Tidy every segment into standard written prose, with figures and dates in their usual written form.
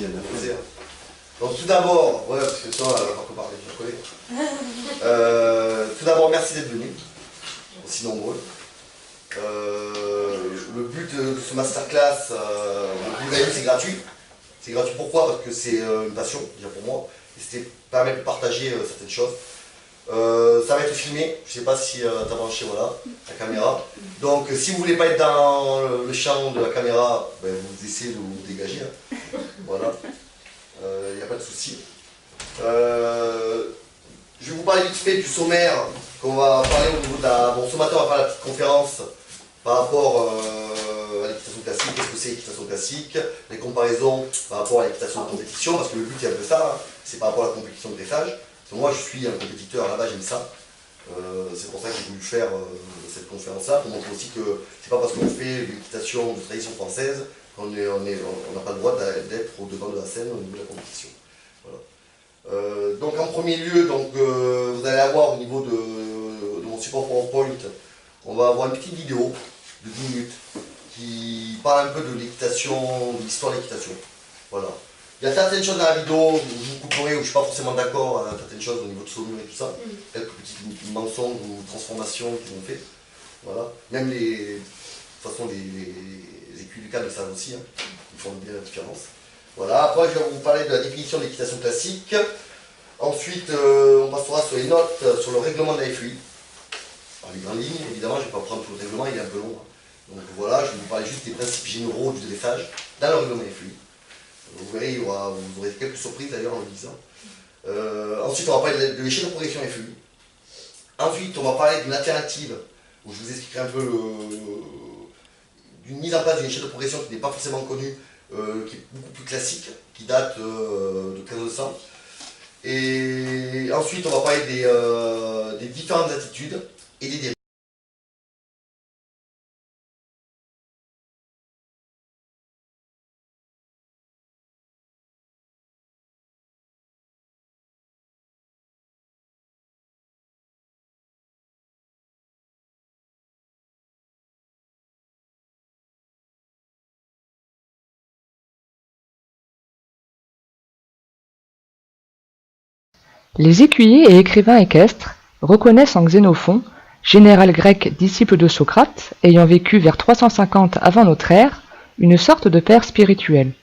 Merci Anna. Plaisir. Donc tout d'abord, ouais, parce que ça, on va pas parler, je connais. Tout d'abord, merci d'être venus, aussi nombreux. Le but de ce masterclass, vous avez vu, c'est gratuit. C'est gratuit pourquoi? Parce que c'est une passion, déjà pour moi. Et c'était permettre de partager certaines choses. Ça va être filmé, je ne sais pas si tu as branché voilà, la caméra. Donc si vous ne voulez pas être dans le champ de la caméra, ben, vous essayez de vous dégager. Hein. Voilà, il n'y a pas de souci. Je vais vous parler vite fait du sommaire qu'on va parler au niveau de la... Bon, ce matin on va faire la petite conférence par rapport à l'équitation classique, qu'est-ce que c'est l'équitation classique, les comparaisons par rapport à l'équitation de compétition, parce que le but c'est un peu ça, hein, c'est par rapport à la compétition de dressage. Moi je suis un compétiteur, là-bas j'aime ça. C'est pour ça que j'ai voulu faire cette conférence-là, pour montrer aussi que c'est pas parce qu'on fait de l'équitation de tradition française qu'on n'a pas le droit d'être au devant de la scène au niveau de la compétition. Voilà. Donc en premier lieu, donc, vous allez avoir au niveau de mon support PowerPoint, on va avoir une petite vidéo de 10 minutes qui parle un peu de l'équitation, de l'histoire de l'équitation. Voilà. Il y a certaines choses dans la vidéo où je vous couperai, où je ne suis pas forcément d'accord à certaines choses au niveau de saumure et tout ça. Quelques petites mensonges ou transformations qu'ils ont fait. Voilà. Même de toute façon, les écus du cadre le savent aussi, hein. Ils font bien la différence. Voilà. Après, je vais vous parler de la définition de l'équitation classique. Ensuite, on passera sur les notes, sur le règlement de la FEI. Alors, les grandes lignes, évidemment, je ne vais pas prendre tout le règlement, il est un peu long. Hein. Donc voilà, je vais vous parler juste des principes généraux du dressage dans le règlement FEI. Vous verrez, vous aurez quelques surprises d'ailleurs en le disant. Ensuite, on va parler de l'échelle de progression FEI. Ensuite, on va parler d'une alternative, où je vous expliquerai un peu d'une mise en place d'une échelle de progression qui n'est pas forcément connue, qui est beaucoup plus classique, qui date de 1500. Et ensuite, on va parler des différentes attitudes et des dérives. Les écuyers et écrivains équestres reconnaissent en Xénophon, général grec disciple de Socrate, ayant vécu vers 350 avant notre ère, une sorte de père spirituel.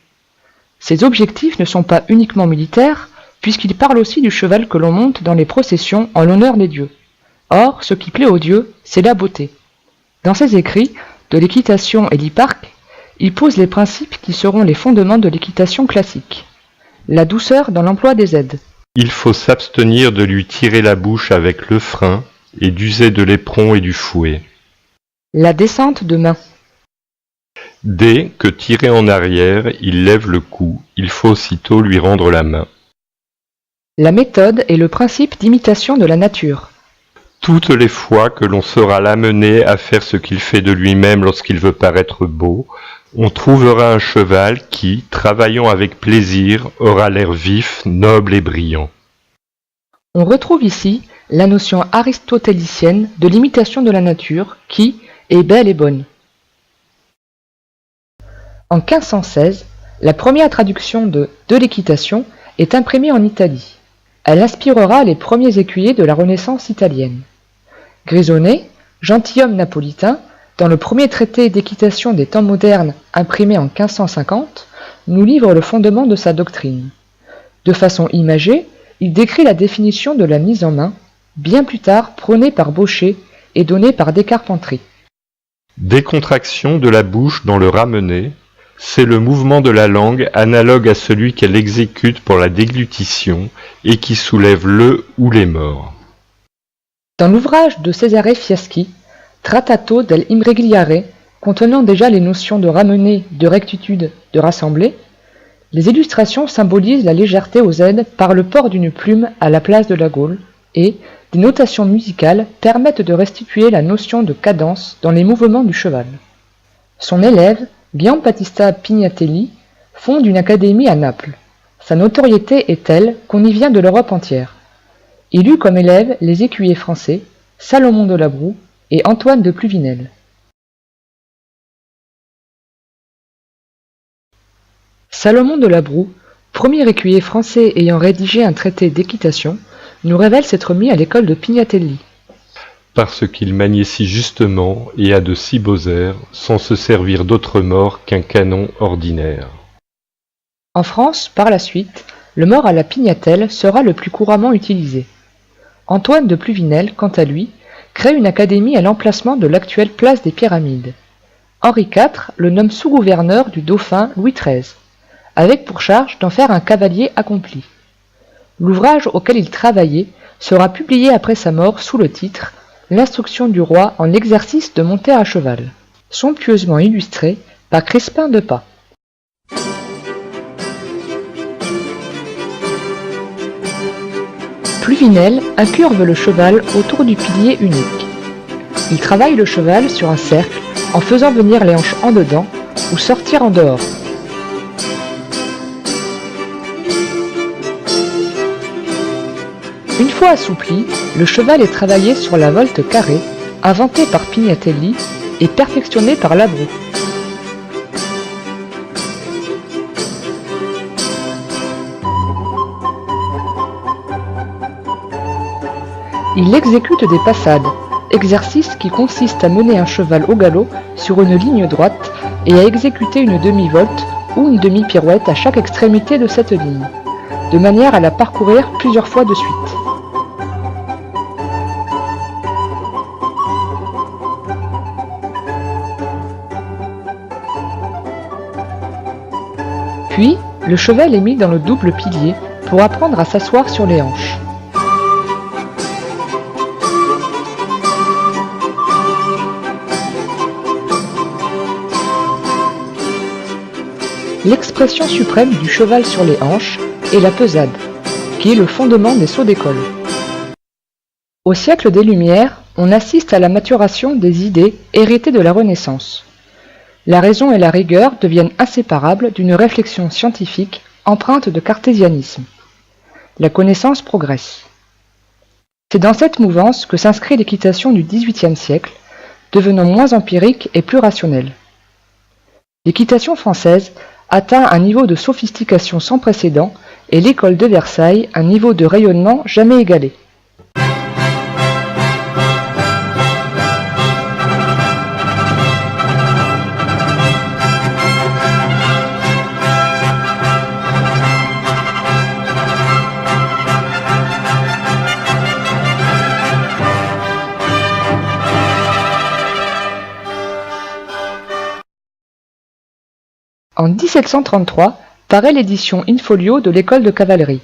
Ses objectifs ne sont pas uniquement militaires, puisqu'il parle aussi du cheval que l'on monte dans les processions en l'honneur des dieux. Or, ce qui plaît aux dieux, c'est la beauté. Dans ses écrits, de l'équitation et l'hipparque, il pose les principes qui seront les fondements de l'équitation classique. La douceur dans l'emploi des aides. Il faut s'abstenir de lui tirer la bouche avec le frein et d'user de l'éperon et du fouet. La descente de main. Dès que tiré en arrière, il lève le cou, il faut aussitôt lui rendre la main. La méthode est le principe d'imitation de la nature. Toutes les fois que l'on saura l'amener à faire ce qu'il fait de lui-même lorsqu'il veut paraître beau, on trouvera un cheval qui, travaillant avec plaisir, aura l'air vif, noble et brillant. On retrouve ici la notion aristotélicienne de l'imitation de la nature qui est belle et bonne. En 1516, la première traduction de l'équitation est imprimée en Italie. Elle inspirera les premiers écuyers de la Renaissance italienne. Grisonnet, gentilhomme napolitain, dans le premier traité d'équitation des temps modernes imprimé en 1550, nous livre le fondement de sa doctrine. De façon imagée, il décrit la définition de la mise en main, bien plus tard prônée par Baucher et donnée par Descarpentry. Décontraction de la bouche dans le ramené, c'est le mouvement de la langue analogue à celui qu'elle exécute pour la déglutition et qui soulève le ou les morts. Dans l'ouvrage de Cesare Fiaschi, Trattato dell'Imbrigliare, contenant déjà les notions de ramener, de rectitude, de rassembler, les illustrations symbolisent la légèreté aux aides par le port d'une plume à la place de la gaule et des notations musicales permettent de restituer la notion de cadence dans les mouvements du cheval. Son élève, Gian Battista Pignatelli, fonde une académie à Naples. Sa notoriété est telle qu'on y vient de l'Europe entière. Il eut comme élèves les écuyers français, Salomon de la Broue et Antoine de Pluvinel. Salomon de la Broue premier écuyer français ayant rédigé un traité d'équitation, nous révèle s'être mis à l'école de Pignatelli. Parce qu'il maniait si justement et a de si beaux airs, sans se servir d'autre mort qu'un canon ordinaire. En France, par la suite, le mort à la pignatelle sera le plus couramment utilisé. Antoine de Pluvinel, quant à lui, crée une académie à l'emplacement de l'actuelle place des Pyramides. Henri IV le nomme sous-gouverneur du dauphin Louis XIII, avec pour charge d'en faire un cavalier accompli. L'ouvrage auquel il travaillait sera publié après sa mort sous le titre « L'instruction du roi en exercice de monter à cheval », somptueusement illustré par Crispin de Pas. Pluvinel incurve le cheval autour du pilier unique. Il travaille le cheval sur un cercle en faisant venir les hanches en dedans ou sortir en dehors. Une fois assoupli, le cheval est travaillé sur la volte carrée, inventée par Pignatelli et perfectionnée par Labroue. Il exécute des passades, exercice qui consiste à mener un cheval au galop sur une ligne droite et à exécuter une demi-volte ou une demi-pirouette à chaque extrémité de cette ligne, de manière à la parcourir plusieurs fois de suite. Puis, le cheval est mis dans le double pilier pour apprendre à s'asseoir sur les hanches. L'expression suprême du cheval sur les hanches est la pesade, qui est le fondement des sauts d'école. Au siècle des Lumières, on assiste à la maturation des idées héritées de la Renaissance. La raison et la rigueur deviennent inséparables d'une réflexion scientifique empreinte de cartésianisme. La connaissance progresse. C'est dans cette mouvance que s'inscrit l'équitation du XVIIIe siècle, devenant moins empirique et plus rationnelle. L'équitation française atteint un niveau de sophistication sans précédent et l'école de Versailles un niveau de rayonnement jamais égalé. En 1733 paraît l'édition in-folio de l'école de cavalerie,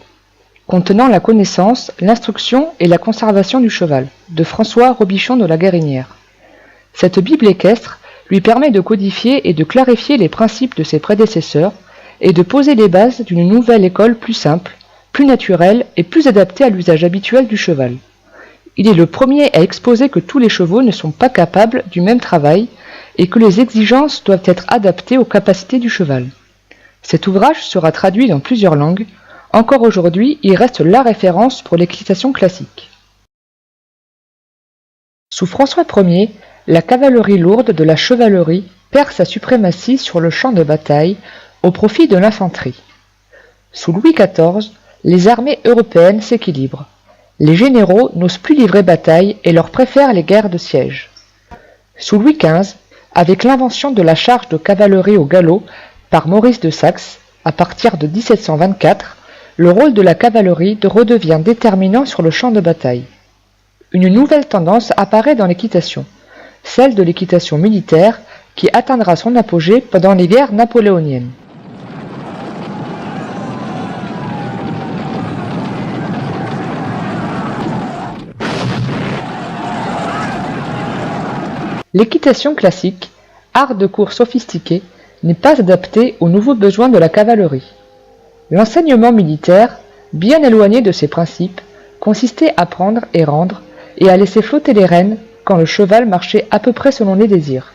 contenant la connaissance, l'instruction et la conservation du cheval, de François Robichon de la Guérinière. Cette Bible équestre lui permet de codifier et de clarifier les principes de ses prédécesseurs et de poser les bases d'une nouvelle école plus simple, plus naturelle et plus adaptée à l'usage habituel du cheval. Il est le premier à exposer que tous les chevaux ne sont pas capables du même travail et que les exigences doivent être adaptées aux capacités du cheval. Cet ouvrage sera traduit dans plusieurs langues. Encore aujourd'hui, il reste la référence pour l'équitation classique. Sous François Ier, la cavalerie lourde de la chevalerie perd sa suprématie sur le champ de bataille au profit de l'infanterie. Sous Louis XIV, les armées européennes s'équilibrent. Les généraux n'osent plus livrer bataille et leur préfèrent les guerres de siège. Sous Louis XV, avec l'invention de la charge de cavalerie au galop par Maurice de Saxe, à partir de 1724, le rôle de la cavalerie redevient déterminant sur le champ de bataille. Une nouvelle tendance apparaît dans l'équitation, celle de l'équitation militaire qui atteindra son apogée pendant les guerres napoléoniennes. L'équitation classique, art de course sophistiqué, n'est pas adaptée aux nouveaux besoins de la cavalerie. L'enseignement militaire, bien éloigné de ses principes, consistait à prendre et rendre, et à laisser flotter les rênes quand le cheval marchait à peu près selon les désirs.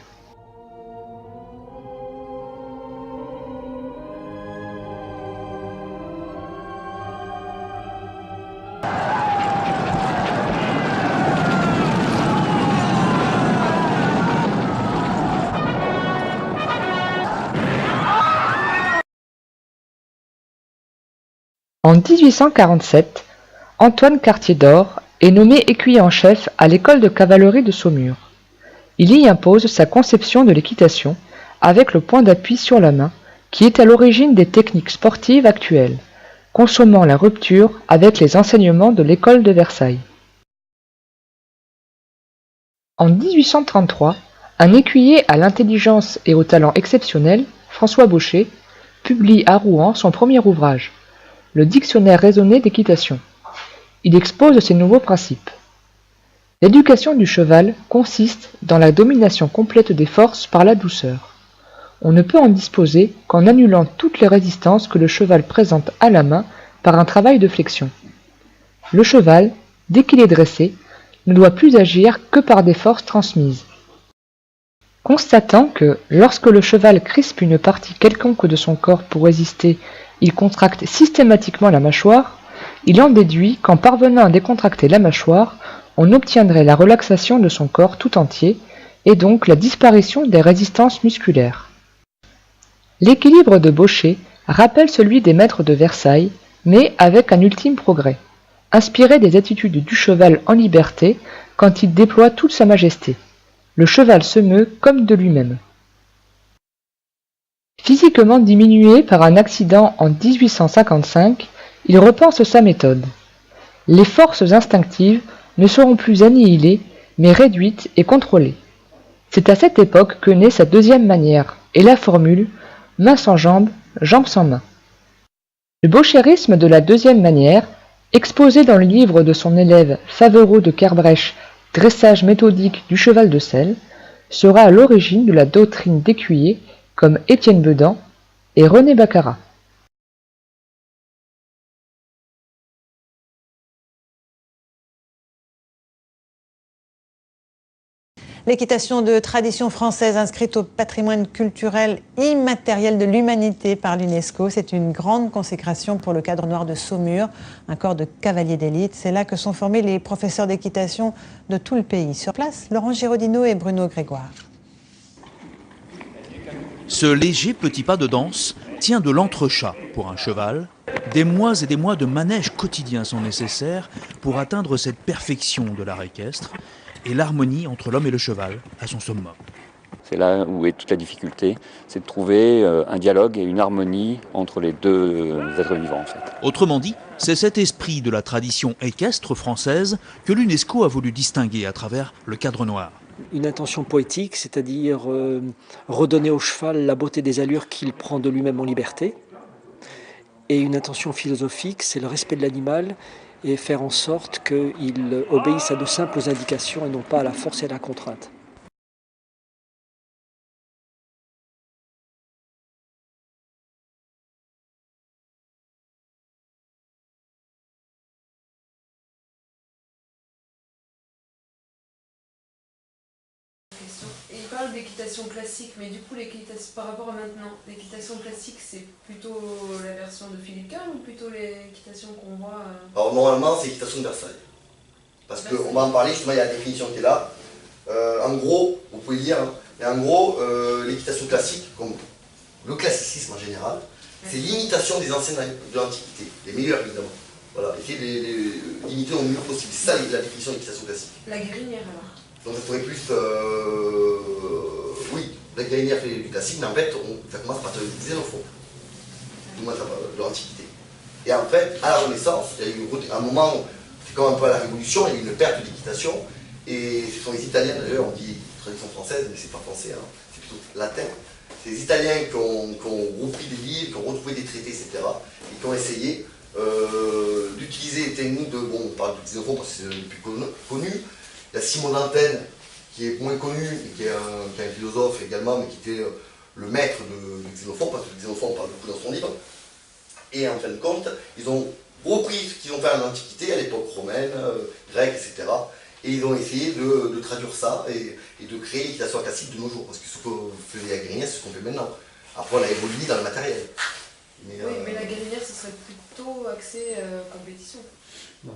En 1847, Antoine Cartier-d'Or est nommé écuyer en chef à l'école de cavalerie de Saumur. Il y impose sa conception de l'équitation avec le point d'appui sur la main qui est à l'origine des techniques sportives actuelles, consommant la rupture avec les enseignements de l'école de Versailles. En 1833, un écuyer à l'intelligence et au talent exceptionnel, François Baucher, publie à Rouen son premier ouvrage, le Dictionnaire raisonné d'équitation. Il expose ses nouveaux principes. L'éducation du cheval consiste dans la domination complète des forces par la douceur. On ne peut en disposer qu'en annulant toutes les résistances que le cheval présente à la main par un travail de flexion. Le cheval, dès qu'il est dressé, ne doit plus agir que par des forces transmises. Constatant que, lorsque le cheval crispe une partie quelconque de son corps pour résister, il contracte systématiquement la mâchoire, il en déduit qu'en parvenant à décontracter la mâchoire, on obtiendrait la relaxation de son corps tout entier, et donc la disparition des résistances musculaires. L'équilibre de Baucher rappelle celui des maîtres de Versailles, mais avec un ultime progrès, inspiré des attitudes du cheval en liberté quand il déploie toute sa majesté. Le cheval se meut comme de lui-même. Physiquement diminué par un accident en 1855, il repense sa méthode. Les forces instinctives ne seront plus annihilées, mais réduites et contrôlées. C'est à cette époque que naît sa deuxième manière, et la formule « main sans jambe, jambe sans main ». Le bauchérisme de la deuxième manière, exposé dans le livre de son élève Favereau de Kerbrèche, Dressage méthodique du cheval de selle, sera à l'origine de la doctrine d'écuyers comme Étienne Bedan et René Baccarat. L'équitation de tradition française inscrite au patrimoine culturel immatériel de l'humanité par l'UNESCO, c'est une grande consécration pour le Cadre Noir de Saumur, un corps de cavaliers d'élite. C'est là que sont formés les professeurs d'équitation de tout le pays. Sur place, Laurent Giraudineau et Bruno Grégoire. Ce léger petit pas de danse tient de l'entrechat pour un cheval. Des mois et des mois de manège quotidien sont nécessaires pour atteindre cette perfection de l'art équestre et l'harmonie entre l'homme et le cheval à son summum. C'est là où est toute la difficulté, c'est de trouver un dialogue et une harmonie entre les deux êtres vivants en fait. Autrement dit, c'est cet esprit de la tradition équestre française que l'UNESCO a voulu distinguer à travers le Cadre Noir. Une intention poétique, c'est-à-dire redonner au cheval la beauté des allures qu'il prend de lui-même en liberté. Et une intention philosophique, c'est le respect de l'animal et faire en sorte qu'il obéisse à de simples indications et non pas à la force et à la contrainte. Et il parle d'équitation classique, mais du coup, par rapport à maintenant, l'équitation classique, c'est plutôt la version de Philippe Kahn ou plutôt l'équitation qu'on voit Alors normalement, c'est l'équitation de Versailles. Parce qu'on va en parler, justement, il y a la définition qui est là. En gros, vous pouvez lire, hein, mais en gros, l'équitation classique, comme le classicisme en général, c'est l'imitation des anciens de l'Antiquité, les meilleurs évidemment. Voilà, essayer de l'imiter au mieux possible. C'est ça la définition de l'équitation classique. La grinière alors. Donc ça serait plus, oui, la grinière fait du classique, mais en fait, ça commence à partir du Xénophon, du moins de l'Antiquité. Et en fait, à la Renaissance, il y a eu un moment, c'est comme un peu à la Révolution, il y a eu une perte d'équitation, et ce sont les Italiens, d'ailleurs, on dit tradition française, mais c'est pas français, hein, c'est plutôt latin. C'est les Italiens qui ont repris des livres, qui ont retrouvé des traités, etc., et qui ont essayé d'utiliser les techniques de, bon, on parle du Xénophon parce que c'est le plus connu. Il y a Simon d'Antenne, qui est moins connu, et qui est un philosophe également, mais qui était le maître de Xénophon, parce que Xénophon parle beaucoup dans son livre. Et en fin de compte, ils ont repris ce qu'ils ont fait en Antiquité, à l'époque romaine, grecque, etc. Et ils ont essayé de traduire ça et de créer l'équitation classique de nos jours. Parce que ce que faisait la grinière, c'est ce qu'on fait maintenant. Après, on a évolué dans le matériel. Oui, mais la grinière, ce serait plutôt axé compétition. Non,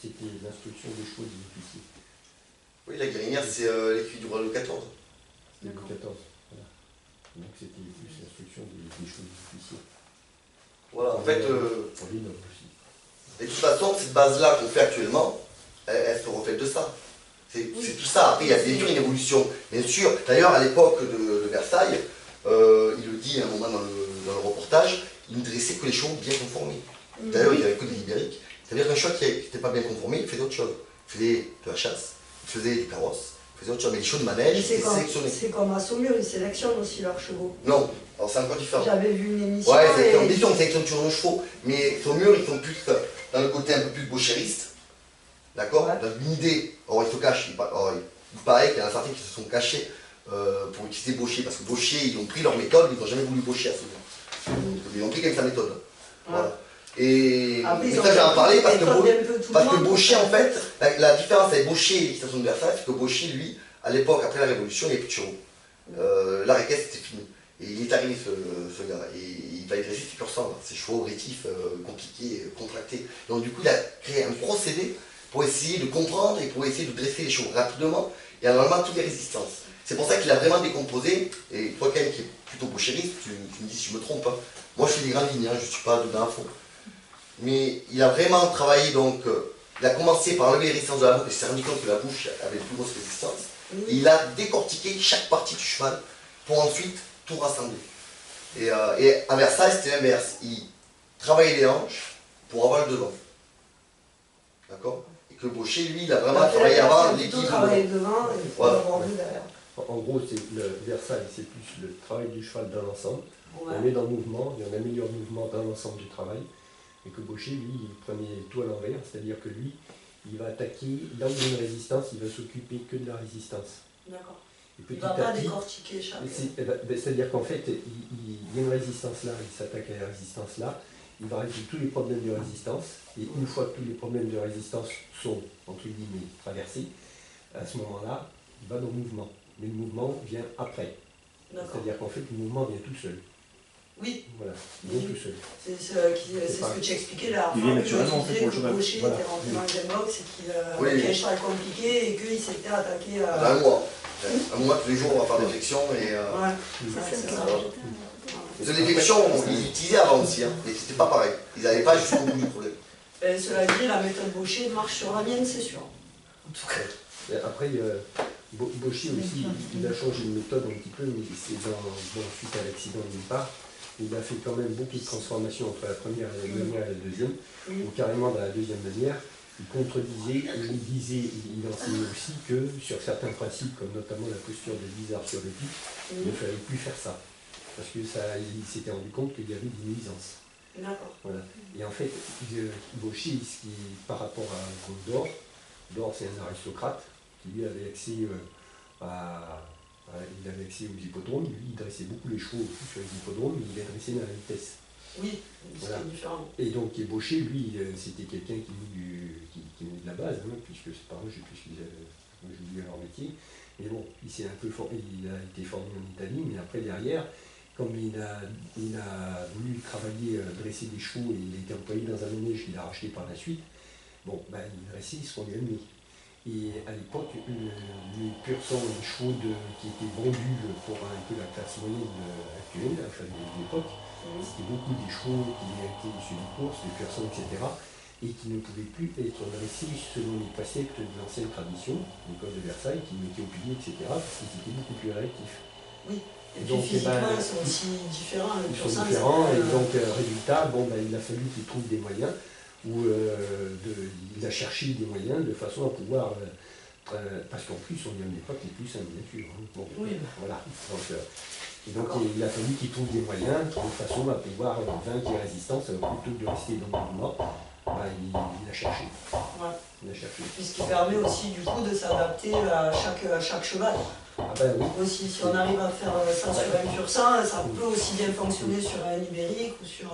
c'était l'instruction des chevaux des officiers. Oui, la grinière, c'est l'écurie du roi Louis XIV. Louis XIV, voilà. Donc c'était plus l'instruction des chevaux des officiers. Voilà, en fait, Pour lui, non, aussi. et de toute façon, cette base-là qu'on fait actuellement, elle se reflète de ça. C'est tout ça. Après, il y a bien sûr une évolution, bien sûr. D'ailleurs, à l'époque de Versailles, il le dit à un moment dans le reportage, il ne dressait que les chevaux bien conformés. D'ailleurs, il n'y avait que des ibériques. C'est-à-dire qu'un cheval qui n'était pas bien conformé, il faisait autre chose. Il faisait de la chasse, il faisait du carrosse, il faisait autre chose. Mais les chevaux de manège, c'était sélectionné. C'est comme à Saumur, ils sélectionnent aussi leurs chevaux. Non, alors c'est encore différent. J'avais vu une émission. Ouais, c'est une émission, on sélectionne toujours nos chevaux. Mais Saumur, ils sont plus dans le côté un peu plus gauchériste. D'accord, dans une idée. Or, ils se cachent. Il paraît qu'il y en a certains qui se sont cachés pour utiliser Baucher. Parce que Baucher, ils ont pris leur méthode, ils n'ont jamais voulu Baucher à Saumur. Ils ont pris comme sa méthode. Voilà. Et Après, ça, je vais en parler parce que que Baucher, en fait, la différence avec Baucher et l'équitation de Versailles, c'est que Baucher, lui, à l'époque, après la Révolution, il n'y avait plus de chevaux. L'art équestre, c'était fini. Et il est arrivé, ce gars. Et il va dresser ses pur sang, ces chevaux rétifs, compliqués, contractés. Donc, du coup, il a créé un procédé pour essayer de comprendre et pour essayer de dresser les chevaux rapidement et en enlevant toutes les résistances. C'est pour ça qu'il a vraiment décomposé, et toi quand même qui est plutôt bouchériste, tu me dis si je me trompe, hein. Moi je fais des grandes lignes, hein, je ne suis pas dedans à fond. Mais il a vraiment travaillé, donc il a commencé par enlever les résistances de la bouche, et il s'est rendu compte que la bouche avait de plus grosses résistances. Et il a décortiqué chaque partie du cheval pour ensuite tout rassembler. Et à Versailles c'était l'inverse, il travaillait les hanches pour avoir le devant. D'accord? Et que Baucher, lui, il a vraiment travaillé avant l'équilibre. devant et pour avoir le derrière. En gros, Versailles, c'est plus le travail du cheval dans l'ensemble. Ouais. On est dans le mouvement, il y a un meilleur mouvement dans l'ensemble du travail. Et que Baucher, lui, il prenait tout à l'envers, c'est-à-dire que lui, il va attaquer là où il y a une résistance, il va s'occuper que de la résistance. D'accord. Et Il petit ne va pas à petit, décortiquer chaque... c'est-à-dire qu'en fait, il y a une résistance là, il s'attaque à la résistance là, il va résoudre tous les problèmes de résistance, et une fois que tous les problèmes de résistance sont, entre guillemets, traversés, à ce moment-là, il va dans le mouvement. Mais le mouvement vient après. C'est-à-dire qu'en fait, le mouvement vient tout seul. Oui. Voilà, il vient tout seul. C'est ce que tu expliquais là. Il vient naturellement en fait pour le cheval. Baucher était rentré dans le dialogue, c'est qu'il avait un cheval compliqué et qu'il s'était attaqué à... Un mois, tous les jours, on va faire des flexions et... Les flexions, ils les utilisaient avant aussi, hein, mais c'était pas pareil. Ils n'avaient pas jusqu'au bout du problème. Cela dit, la méthode Baucher marche sur la mienne, c'est sûr. En tout cas. Et après, Baucher aussi, il a changé de méthode un petit peu, mais c'est suite à l'accident d'une part. Il a fait quand même beaucoup de transformations entre la première manière et la deuxième. Donc carrément dans la deuxième manière, il contredisait, il disait, il enseignait aussi que sur certains principes, comme notamment la posture de Bizarre sur le pic, il ne fallait plus faire ça. Parce que il s'était rendu compte qu'il y avait des nuisances. D'accord. Voilà. Et en fait, Baucher, par rapport à Dor, c'est un aristocrate qui lui avait accès il avait accès aux hippodromes. Lui, il dressait beaucoup les chevaux sur les hippodromes, mais il les dressait dans la vitesse. Oui, voilà. c'est différent. Et donc Baucher, lui, c'était quelqu'un qui venait de la base, hein, puisque ses parents, je sais plus qu'ils avaient joué à leur métier. Mais bon, il a été formé en Italie, mais après derrière, comme il a voulu travailler, dresser des chevaux, et il a été employé dans un manège qu'il a racheté par la suite, il dressait ce qu'on lui a mis. Et à l'époque, les pur sang, les chevaux qui étaient vendus pour un peu la classe moyenne actuelle, enfin de l'époque, c'était beaucoup des chevaux qui étaient issus des courses, des pur sang, etc., et qui ne pouvaient plus être dressés selon les préceptes de l'ancienne tradition, l'école de Versailles, qui mettaient au pilier, etc., parce qu'ils étaient beaucoup plus réactifs. Oui. Et donc, physiquement, ils sont aussi différents. Ils sont différents, et donc, résultat, il a fallu qu'ils trouvent des moyens, il a cherché des moyens de façon à pouvoir, parce qu'en plus on est à une époque les plus en miniature. Hein. Bon, oui. Voilà. Donc il a fallu qu'il trouve des moyens de façon à pouvoir vaincre les résistances, plutôt que de rester dans le mouvement, il a cherché. Ouais. Il a cherché. Puisqu'il permet aussi du coup de s'adapter à chaque cheval. Ah ben oui. Aussi, si on arrive à faire ça sur un pur sang, ça peut aussi bien fonctionner sur un ibérique ou sur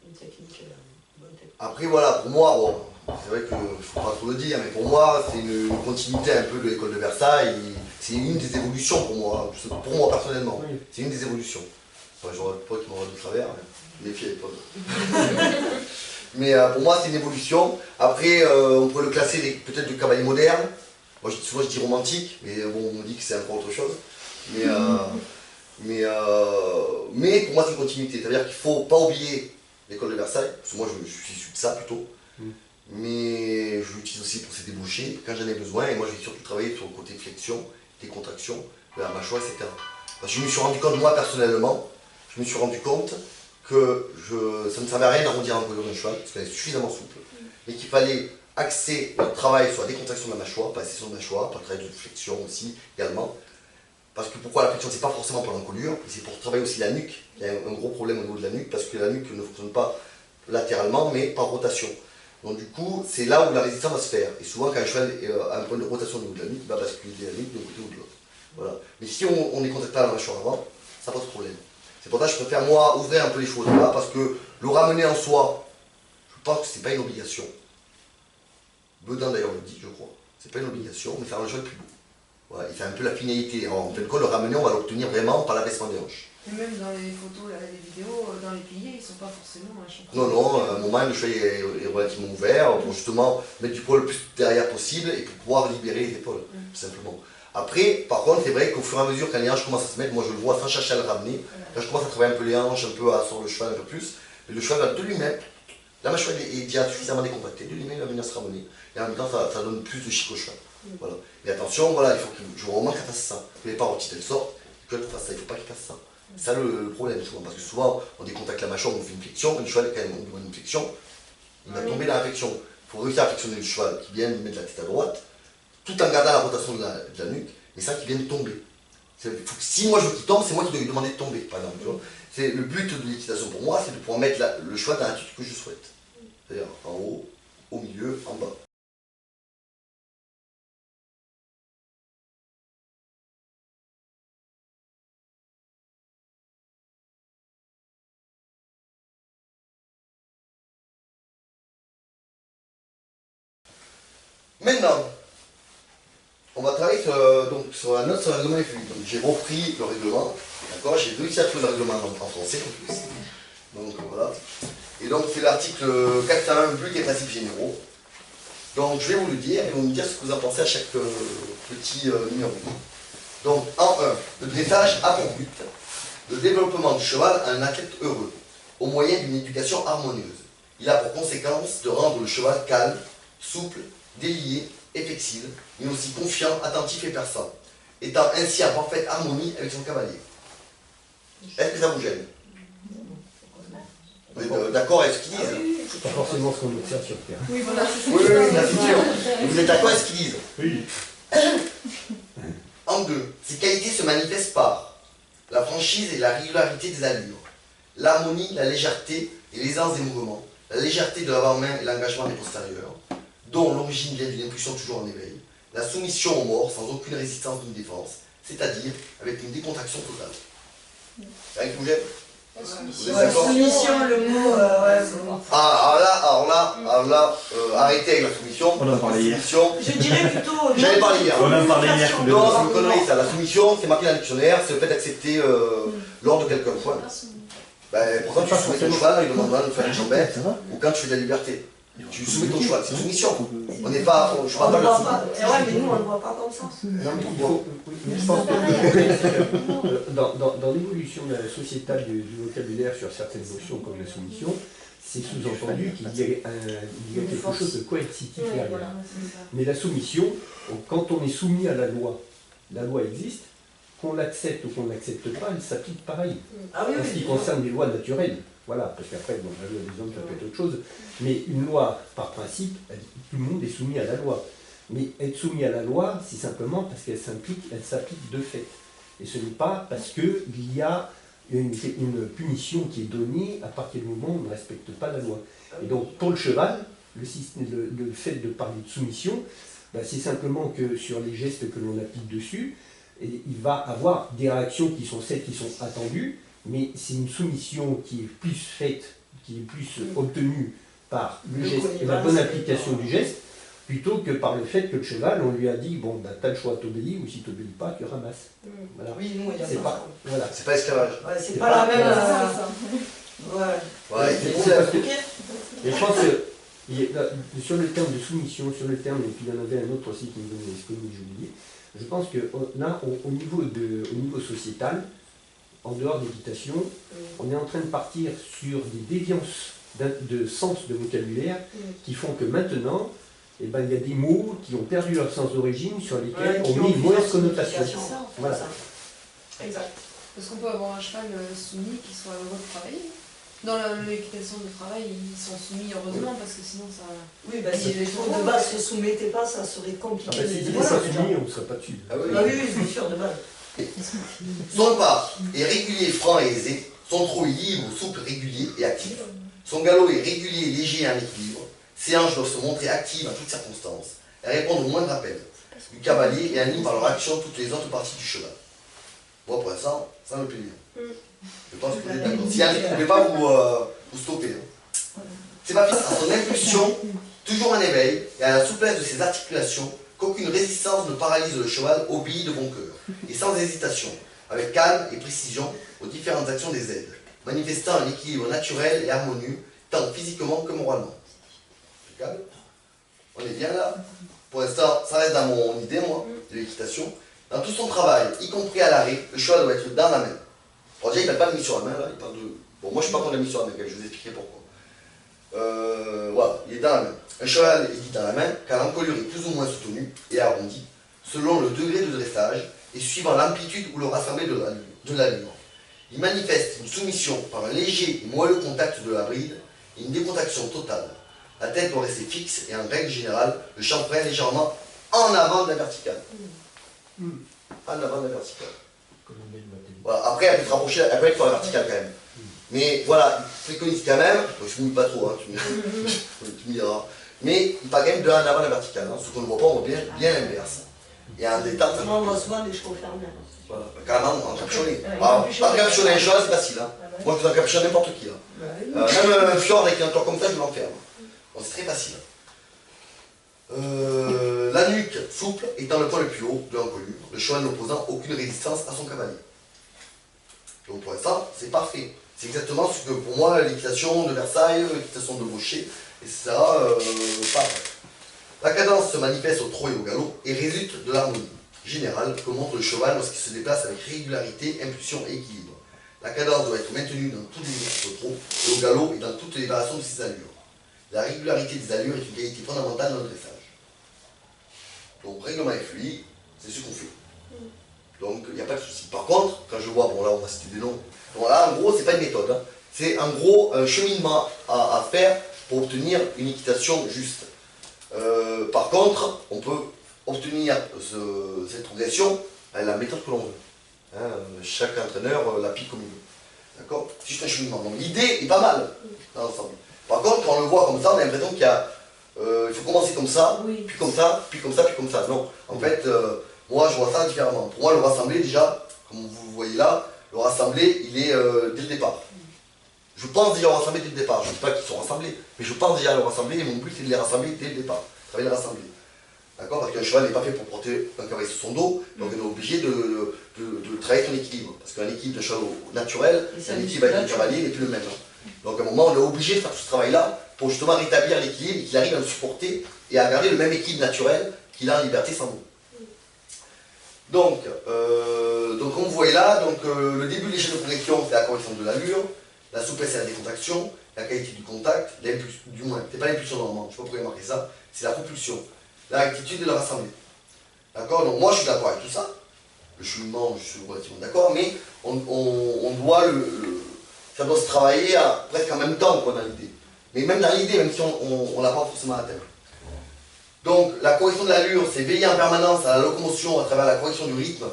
une technique, bonne technique. Après voilà, pour moi, bon, c'est vrai qu'il ne faut pas trop le dire, mais pour moi c'est une continuité un peu de l'école de Versailles, c'est une des évolutions pour moi, pour moi personnellement, c'est une des évolutions. Enfin, j'aurais pas qui m'aurait de travers, mais méfiez pas. Mais pour moi c'est une évolution. Après on pourrait le classer peut-être du cavalier moderne. Moi souvent je dis romantique, mais bon on me dit que c'est encore autre chose. Mais Mais pour moi, c'est une continuité. C'est-à-dire qu'il ne faut pas oublier l'école de Versailles, parce que moi, je suis issu de ça plutôt. Mais je l'utilise aussi pour ses débouchés, quand j'en ai besoin. Et moi, je vais surtout travailler sur le côté flexion, décontraction de la mâchoire, etc. Parce que je me suis rendu compte, moi, personnellement, je me suis rendu compte que ça ne servait à rien d'arrondir un peu le cheval, parce qu'elle est suffisamment souple, mais qu'il fallait axer notre travail sur la décontraction de la mâchoire, pas la session de mâchoire, pas le travail de flexion aussi, également. Parce que pourquoi la flexion, c'est pas forcément pour l'encolure, c'est pour travailler aussi la nuque. Il y a un gros problème au niveau de la nuque, parce que la nuque ne fonctionne pas latéralement, mais par rotation. Donc du coup, c'est là où la résistance va se faire. Et souvent, quand un cheval a un point de rotation au niveau de la nuque, il va basculer la nuque d'un côté ou de l'autre. Voilà. Mais si on est contacté à la mâchoire avant, ça pose problème. C'est pour ça que je préfère, moi, ouvrir un peu les choses là, parce que le ramener en soi, je pense que c'est pas une obligation. Bedin d'ailleurs le dit, je crois. C'est pas une obligation, mais faire un cheval plus beau. Voilà, il fait un peu la finalité. En fin de compte, le ramener, on va l'obtenir vraiment par l'abaissement des hanches. Et même dans les photos, là, les vidéos, dans les piliers, ils ne sont pas forcément un champ. Non, à un moment, le cheval est relativement ouvert pour justement mettre du poids le plus derrière possible et pour pouvoir libérer les épaules, tout simplement. Après, par contre, c'est vrai qu'au fur et à mesure, quand les hanches commencent à se mettre, moi je le vois sans chercher à le ramener. Là, je commence à travailler un peu les hanches, un peu à sur le cheval un peu plus. Et le cheval va de lui-même, la mâchoire est déjà suffisamment décontractée, de lui-même il va venir se ramener. Et en même temps, ça donne plus de chic au cheval. Voilà. Mais attention, voilà, il faut que je remarque qu'elle fasse ça. Que les parotites elles sortent, que elle fasse ça, il ne faut pas qu'il fasse ça. C'est ça le problème souvent, parce que souvent on décontacte la mâchoire, on fait une flexion, le cheval quand même on demande une flexion, il va tomber dans la flexion. Il faut réussir à flexionner le cheval qui vient mettre la tête à droite, tout en gardant la rotation de la nuque, mais ça qui vient de tomber. Si moi je veux qu'il tombe, c'est moi qui dois lui demander de tomber, par exemple. C'est le but de l'équitation pour moi, c'est de pouvoir mettre le cheval dans l'attitude que je souhaite. C'est-à-dire en haut, au milieu, en bas. Maintenant, on va travailler sur un autre règlement FUI. Donc j'ai repris le règlement, d'accord, j'ai réussi à trouver le règlement en français en plus. Donc voilà. Et donc c'est l'article 401 but des principes généraux. Donc je vais vous le dire et vous me dire ce que vous en pensez à chaque petit numéro. Donc en 1, le dressage a pour but le développement du cheval à un athlète heureux, au moyen d'une éducation harmonieuse. Il a pour conséquence de rendre le cheval calme, souple, délié et flexible, mais aussi confiant, attentif et perçant, étant ainsi en parfaite harmonie avec son cavalier. Est-ce que ça vous gêne? Vous êtes d'accord avec ce qu'ils disent? C'est pas forcément ce qu'on observe sur Terre. Oui, voilà, c'est Oui, c'est sûr. Vous êtes d'accord avec ce qu'ils disent? Oui. En 2, ces qualités se manifestent par la franchise et la régularité des allures, l'harmonie, la légèreté et l'aisance des mouvements, la légèreté de l'avant-main et l'engagement des postérieurs, dont l'origine vient d'une impulsion toujours en éveil, la soumission aux morts sans aucune résistance ni défense, c'est-à-dire avec une décontraction totale. C'est rien qui vous gêne? Vous êtes d'accord? Soumission, le mot, alors là, arrêtez avec la soumission. On en parlait hier. je dirais plutôt. J'avais parlé hier. On en parlait hier. Non, c'est une connerie ça. La soumission, c'est marqué dans le dictionnaire, c'est le fait d'accepter l'ordre de quelqu'un. Ben, pourtant, tu soumets ton cheval, il demande de faire une jambette, ou quand tu fais de la liberté. Tu soumets ton cheval, c'est une soumission. On n'est pas. Je parle pas de la soumission. Ouais, mais nous, on ne le voit pas comme ça. Je pense que dans l'évolution sociétale du vocabulaire sur certaines notions comme la soumission, c'est sous-entendu qu'il y a quelque chose de coercitif derrière. Mais la soumission, quand on est soumis à la loi existe, qu'on l'accepte ou qu'on ne l'accepte pas, elle s'applique pareil. Ah oui, en ce qui concerne les lois naturelles. Voilà, parce qu'après, bon, la loi des hommes, ça peut être autre chose. Mais une loi, par principe, tout le monde est soumis à la loi. Mais être soumis à la loi, c'est simplement parce qu'elle s'applique de fait. Et ce n'est pas parce qu'il y a une punition qui est donnée à partir du moment où on ne respecte pas la loi. Et donc, pour le cheval, le fait de parler de soumission, ben, c'est simplement que sur les gestes que l'on applique dessus, et il va avoir des réactions qui sont celles qui sont attendues, mais c'est une soumission qui est plus faite, qui est plus obtenue par le geste et la bonne application du geste, plutôt que par le fait que le cheval, on lui a dit, bon, ben, t'as le choix, t'obéis, ou si t'obéis pas, tu ramasses. Voilà. Oui, nous, il y a c'est ça. pas, voilà. C'est pas esclavage. Ouais, c'est pas la même. Ouais, et je pense que sur le terme de soumission, sur le terme, et puis il y en avait un autre aussi qui me venait à l'esprit, mais j'ai oublié, je pense que là, au niveau sociétal, en dehors de l'équitation, on est en train de partir sur des déviances de sens de vocabulaire qui font que maintenant, eh ben, il y a des mots qui ont perdu leur sens d'origine sur lesquels on met une mauvaise connotation. Voilà. Exact. Parce qu'on peut avoir un cheval soumis qui soit heureux de travailler. Dans l'équitation de travail, ils sont soumis heureusement parce que sinon ça... Oui, bah, si les gens de base ne se soumettaient pas, ça serait compliqué. Ah bah, si ils étaient pas soumis, on ne serait pas dessus. Ah oui, oui, c'est sûr, de base. Son pas est régulier, franc et aisé. Son trot est libre, souple, régulier et actif. Son galop est régulier, léger et en équilibre. Ses hanches doivent se montrer actives en toutes circonstances. Elles répondent au moindre appel du cavalier et animent par leur action toutes les autres parties du cheval. Moi, pour l'instant, ça me plaît bien. Je pense que vous êtes d'accord. S'il y a un truc, vous ne pouvez pas vous stopper. Hein. C'est pas fixé à son impulsion, toujours en éveil, et à la souplesse de ses articulations, qu'aucune résistance ne paralyse le cheval, obéit de bon cœur, et sans hésitation, avec calme et précision aux différentes actions des aides, manifestant un équilibre naturel et harmonieux, tant physiquement que moralement. Impeccable. On est bien là. Pour l'instant, ça reste dans mon idée, moi, de l'équitation. Dans tout son travail, y compris à l'arrêt, le cheval doit être dans la main. Alors déjà, il ne parle pas de mise sur la main, là, il parle de... Bon, moi je ne suis pas contre la mise sur la main, je vais vous expliquer pourquoi. Voilà, il est dans la main. Un cheval est dit dans la main car l'encolure est plus ou moins soutenue et arrondie, selon le degré de dressage et suivant l'amplitude ou le rassemblé de l'allure. Il manifeste une soumission par un léger et moelleux contact de la bride et une décontraction totale. La tête doit rester fixe et en règle générale, le chanfrein légèrement en avant de la verticale. En avant de la verticale. Voilà. Après, elle peut se rapprocher, elle peut être sur la verticale quand même. Mais voilà, il préconise quand même, je ne mouille pas trop, hein, tu me diras, mais il parle quand même de en avant la verticale. Hein. Ce qu'on ne voit pas, on voit bien l'inverse. Et en détente. Moi, on voit souvent des chevaux fermés. Voilà, carrément en capuchonné. Encapuchonner un cheval, c'est facile. Hein. Moi, je vous encapuchonne n'importe qui. Hein. Même un fjord avec un toit comme ça, je l'enferme. Bon, c'est très facile. La nuque souple étant le point le plus haut de l'encolure, le cheval n'opposant aucune résistance à son cavalier. Donc pour l'instant, c'est parfait. C'est exactement ce que pour moi l'équitation de Versailles, l'équitation de Gaucher, etc. Pareil. La cadence se manifeste au trot et au galop et résulte de l'harmonie générale que montre le cheval lorsqu'il se déplace avec régularité, impulsion et équilibre. La cadence doit être maintenue dans tous les exercices au trot et au galop et dans toutes les variations de ses allures. La régularité des allures est une qualité fondamentale dans le dressage. Donc règlement et fluide, c'est ce qu'on fait. Donc il n'y a pas de souci. Par contre, quand je vois, bon là on va citer des noms, bon là en gros c'est pas une méthode, hein. C'est en gros un cheminement à faire pour obtenir une équitation juste. Par contre, on peut obtenir cette progression avec la méthode que l'on veut. Hein, chaque entraîneur l'applique comme il veut. D'accord? C'est juste un cheminement. Donc l'idée est pas mal dans l'ensemble. Par contre, quand on le voit comme ça, on a l'impression qu'il y a, il faut commencer comme ça, puis comme ça, puis comme ça, puis comme ça. Non, en fait, moi je vois ça différemment. Pour moi, le rassemblé déjà, comme vous voyez là, le rassemblé, il est dès le départ. Je pense déjà au rassemblé dès le départ. Je ne dis pas qu'ils sont rassemblés, mais je pense déjà à le rassembler et mon but c'est de les rassembler dès le départ. Travailler le rassembler. D'accord? Parce qu'un cheval n'est pas fait pour porter un cavalier sur son dos, donc on est obligé de travailler son équilibre. Parce qu'un équilibre de cheval naturel, un équilibre avec le cavalier n'est plus le même. Donc à un moment, on est obligé de faire tout ce travail-là pour justement rétablir l'équilibre et qu'il arrive à le supporter et à garder le même équilibre naturel qu'il a en liberté sans nous. Donc comme vous voyez là, le début de l'échelle de progression, c'est la correction de l'allure, la souplesse et la décontraction, la qualité du contact, du moins, c'est pas l'impulsion normalement, je sais pas pourquoi il y a marqué ça, c'est la propulsion, la rectitude et le rassembler. D'accord? Donc moi je suis d'accord avec tout ça, le cheminement, je suis relativement d'accord, mais on doit ça doit se travailler presque en même temps quoi, dans l'idée. Mais même dans l'idée, même si on l'a pas forcément atteint. Donc la correction de l'allure, c'est veiller en permanence à la locomotion à travers la correction du rythme,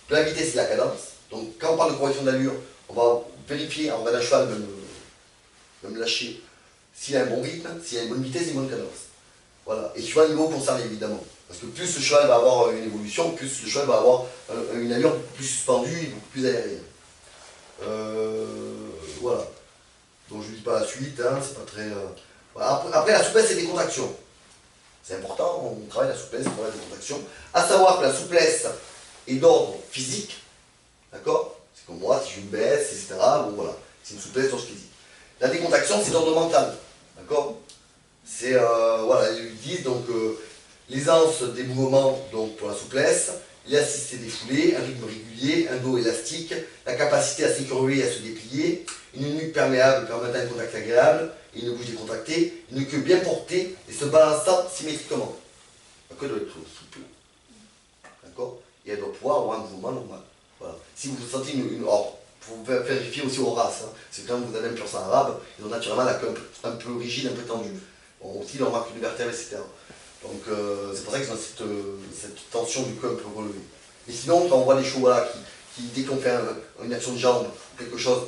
de la vitesse et de la cadence. Donc quand on parle de correction de l'allure, on va vérifier, on va d'un cheval même lâcher s'il a un bon rythme, s'il a une bonne vitesse et une bonne cadence. Voilà. Et suivant le niveau concerné évidemment. Parce que plus le cheval va avoir une évolution, plus le cheval va avoir une allure beaucoup plus suspendue et beaucoup plus aérienne. Voilà. Donc je ne dis pas la suite, hein, c'est pas très... Voilà. Après la souplesse et les contractions. C'est important, on travaille la souplesse, on travaille la décontraction. À savoir que la souplesse est d'ordre physique, d'accord? C'est comme moi, si je me baisse, etc. Bon voilà, c'est une souplesse d'ordre physique. La décontraction, c'est d'ordre mental, d'accord? C'est, voilà, ils disent donc l'aisance des mouvements donc, pour la souplesse l'élasticité des foulées, un rythme régulier, un dos élastique, la capacité à s'incurver et à se déplier, une nuque perméable permettant un contact agréable, et une bouche décontractée, une queue bien portée et se balançant symétriquement. La queue doit être souple, d'accord? Et elle doit pouvoir avoir un mouvement normal. Voilà. Si vous sentez or, il faut vérifier aussi aux races, hein. C'est quand vous avez un pur sang arabe, ils ont naturellement la queue un peu rigide, un peu tendue. Bon, aussi, leur marque de vertèbre, etc. Donc c'est pour ça qu'ils ont cette tension du queue un peu relevée. Et sinon, quand on voit des chevaux voilà, qui dès qu'on fait une action de jambe ou quelque chose,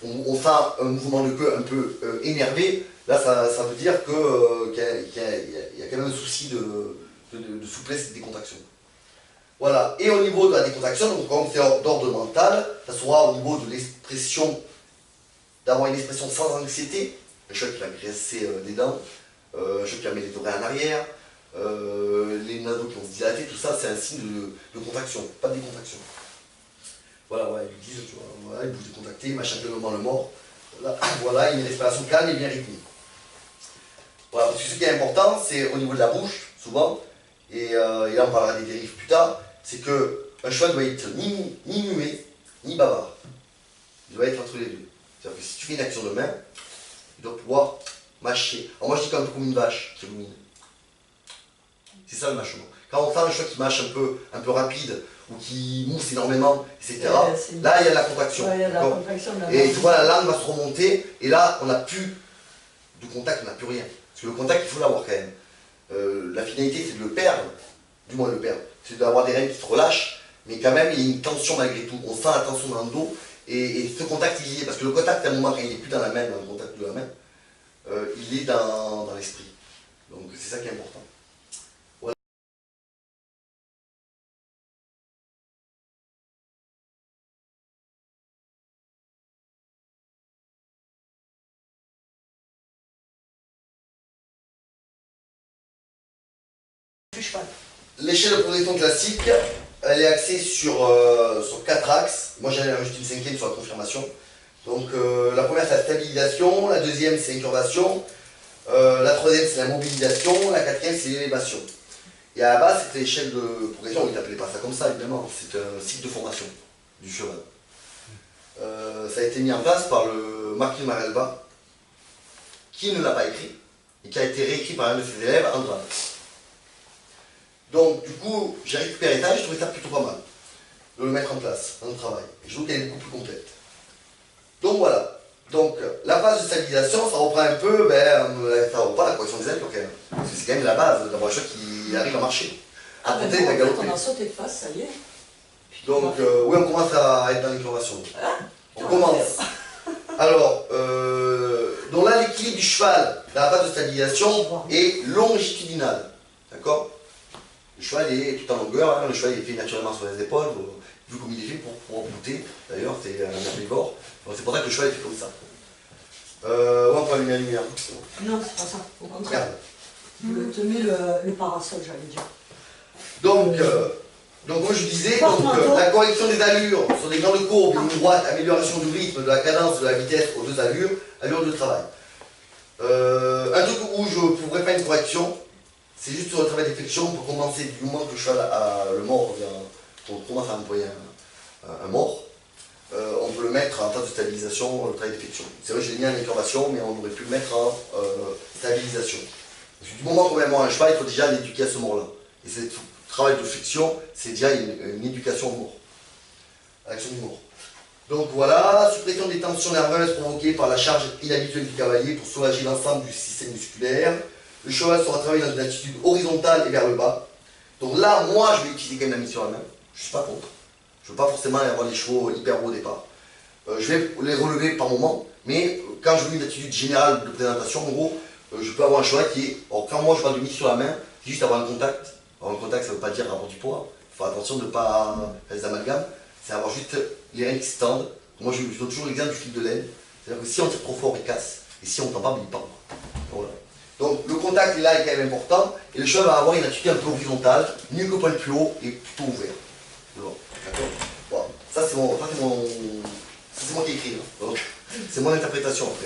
on sent un mouvement de queue un peu énervé, là ça veut dire qu'il y a quand même un souci de souplesse et de décontraction. Voilà, et au niveau de la décontraction, donc comme c'est d'ordre mental, ça sera au niveau de l'expression, d'avoir une expression sans anxiété, un cheval qui va graisser les dents, un cheval qui va mettre les oreilles en arrière, les naseaux qui vont se dilater, tout ça c'est un signe de contraction, pas de décontraction. Voilà, ouais, ils disent, tu vois, voilà, il bouge décontracté, il mâche simplement le mort, voilà, il y a une respiration calme et bien rythmée. Voilà, parce que ce qui est important, c'est au niveau de la bouche, souvent, et là on parlera des dérives plus tard, c'est qu'un cheval doit être ni muet, ni bavard. Il doit être entre les deux. C'est-à-dire que si tu fais une action de main, il doit pouvoir mâcher. Alors moi je dis un peu comme une vache qui rumine. C'est ça le mâchement. Quand on sent un cheval qui mâche un peu rapide, ou qui mousse énormément, etc., là il y a de la contraction. Ouais, il y a de la contraction de la et tu vois, la langue va se remonter, et là on n'a plus de contact, on n'a plus rien. Parce que le contact, il faut l'avoir quand même. La finalité, c'est de le perdre, du moins le perdre. C'est d'avoir des rênes qui se relâchent, mais quand même, il y a une tension malgré tout. On sent la tension dans le dos, et ce contact, il y est. Parce que le contact, à un moment, quand il n'est plus dans la main, dans le contact de la main, il est dans l'esprit. Donc c'est ça qui est important. Voilà. L'échelle de progression classique, elle est axée sur 4 axes. Moi j'en ai rajouté une 5e sur la confirmation. Donc la première c'est la stabilisation, la deuxième c'est l'incurvation, la troisième c'est la mobilisation, la quatrième c'est l'élévation. Et à la base c'était l'échelle de progression, on n'appelait pas ça comme ça évidemment, c'est un cycle de formation du cheval. Ça a été mis en place par le Marquis de Marelba, qui ne l'a pas écrit, et qui a été réécrit par un de ses élèves, Antoine. Donc, du coup, j'ai récupéré ça et je trouvais ça plutôt pas mal de le mettre en place dans le travail. Et je trouve qu'elle est beaucoup plus complète. Donc voilà. Donc, la phase de stabilisation, ça reprend un peu, ça reprend la correction des allures quand même. Parce que c'est quand même la base d'avoir un cheval qui arrive à marcher. À côté de la galoper. On a sauté de face, ça y est. Donc, oui, on commence à être dans l'incurvation. On commence. Alors, donc là, l'équilibre du cheval dans la phase de stabilisation est longitudinal. D'accord? Le cheval est tout en longueur, hein. Le cheval est fait naturellement sur les épaules, vu comme il est fait pour pouvoir bouter. D'ailleurs, c'est un herbivore. C'est pour ça que le cheval est fait comme ça. On peut allumer la lumière. Non, c'est pas ça, au contraire. Te mets le parasol, j'allais dire. Donc moi je disais, la correction des allures sur des grandes courbes, une droite, amélioration du rythme, de la cadence, de la vitesse aux 2 allures, allure de travail. Un truc où je ne pourrais pas une correction, c'est juste sur le travail d'efflexion pour commencer du moment que le cheval a le mort, on commence à employer un mort, on peut le mettre en phase de stabilisation, le travail d'efflexion. C'est vrai que je l'ai mis en incurvation, mais on aurait pu le mettre en stabilisation. Parce que du moment qu'on met un mort à un cheval, il faut déjà l'éduquer à ce mort-là. Et ce travail de flexion, c'est déjà une éducation au mort, à l'action du mort. Donc voilà, suppression des tensions nerveuses provoquées par la charge inhabituelle du cavalier pour soulager l'ensemble du système musculaire. Le cheval sera travaillé dans une attitude horizontale et vers le bas. Donc là, moi, je vais utiliser quand même la mise sur la main. Je ne suis pas contre. Je ne veux pas forcément avoir les chevaux hyper hauts au départ. Je vais les relever par moment, mais quand je veux une attitude générale de présentation, en gros, je peux avoir un cheval qui est... Alors quand moi je parle de mise sur la main, c'est juste avoir un contact. Alors un contact, ça ne veut pas dire rapport du poids. Il faut attention de ne pas faire des amalgames. C'est avoir juste les rênes qui se tendent. Moi, je donne toujours l'exemple du fil de laine. C'est-à-dire que si on tire trop fort, il casse. Et si on ne tend pas, il part. Voilà. Donc le contact là est quand même important et le cheval va avoir une attitude un peu horizontale, mieux que pas le plus haut et plutôt ouvert. D'accord. Bon, ça c'est moi qui écris. C'est mon interprétation après.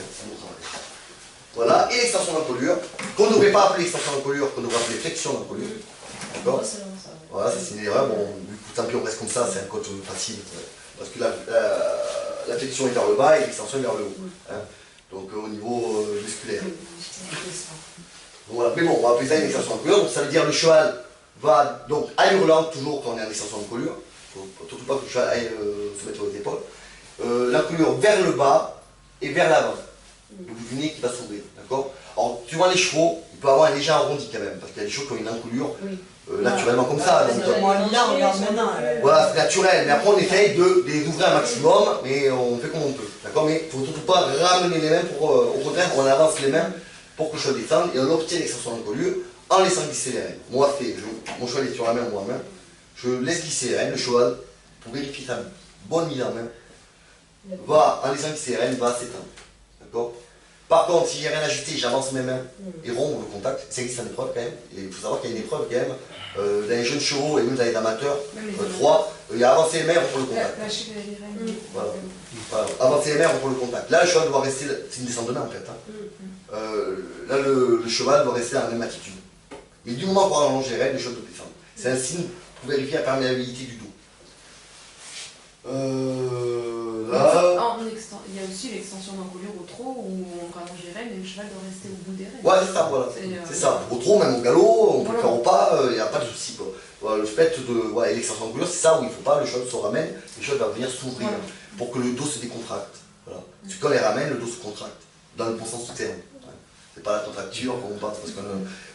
Voilà, et l'extension d'encolure, qu'on ne devrait pas appeler extension d'encolure, qu'on devrait appeler flexion d'encolure. D'accord. Voilà, ça c'est une erreur. Bon, du coup, tant pis, on reste comme ça, c'est un code facile. Parce que la flexion est vers le bas et l'extension est vers le haut. Hein. Donc au niveau musculaire. Donc, voilà. Mais bon, on va appeler ça une extension d'encolure. Donc ça veut dire le cheval va donc à hurlant toujours quand on est en extension d'encolure. Il ne faut surtout pas que le cheval aille se mettre sur les épaules. L'encolure vers le bas et vers l'avant. Le bout du nez qui va s'ouvrir. D'accord. Alors, tu vois les chevaux, il peut avoir un léger arrondi quand même, parce qu'il y a des chevaux qui ont une encolure naturellement comme ça. Donc, voilà, c'est naturel. Mais après, on essaye de les ouvrir un maximum, mais on fait comme on peut. D'accord. Mais il ne faut surtout pas ramener les mains pour. Au contraire, on avance les mains pour que le cheval descende et on obtient l'extension d'encolure en laissant glisser les rênes. Moi, mon cheval est sur la main ou en main. Je laisse glisser les rênes, le cheval, pour vérifier sa bonne mise en main, va, en laissant glisser les rênes, va s'étendre. D'accord. Par contre, si j'ai rien ajouté, j'avance mes mains et rompt le contact. Ça existe en épreuve quand même. Et il faut savoir qu'il y a une épreuve quand même. Dans les jeunes chevaux et même dans les amateurs, 3, il y a avancer les mains, rompre le contact. Voilà. Voilà. Avancer les mains, rompre le contact. Là, le cheval doit rester, c'est une descente de main en fait. Hein. Là, le cheval doit rester dans la même attitude. Mais du moment qu'on allonge les rênes, le cheval doit descendre. C'est un signe pour vérifier la perméabilité du dos. Là. Il y a aussi l'extension d'encolure au trot où on rallonge les rênes et le cheval doit rester au bout des rênes. Ouais, c'est ça, voilà. C'est ça. Au trot, même au galop, on peut le faire au pas, il n'y a pas de souci. Voilà, le fait de l'extension d'encolure, c'est ça où il ne faut pas, le cheval se ramène, le cheval va venir s'ouvrir pour que le dos se décontracte. Voilà. Parce que quand on les ramène, le dos se contracte, dans le bon sens du terme. C'est pas la contracture qu'on pense, parce que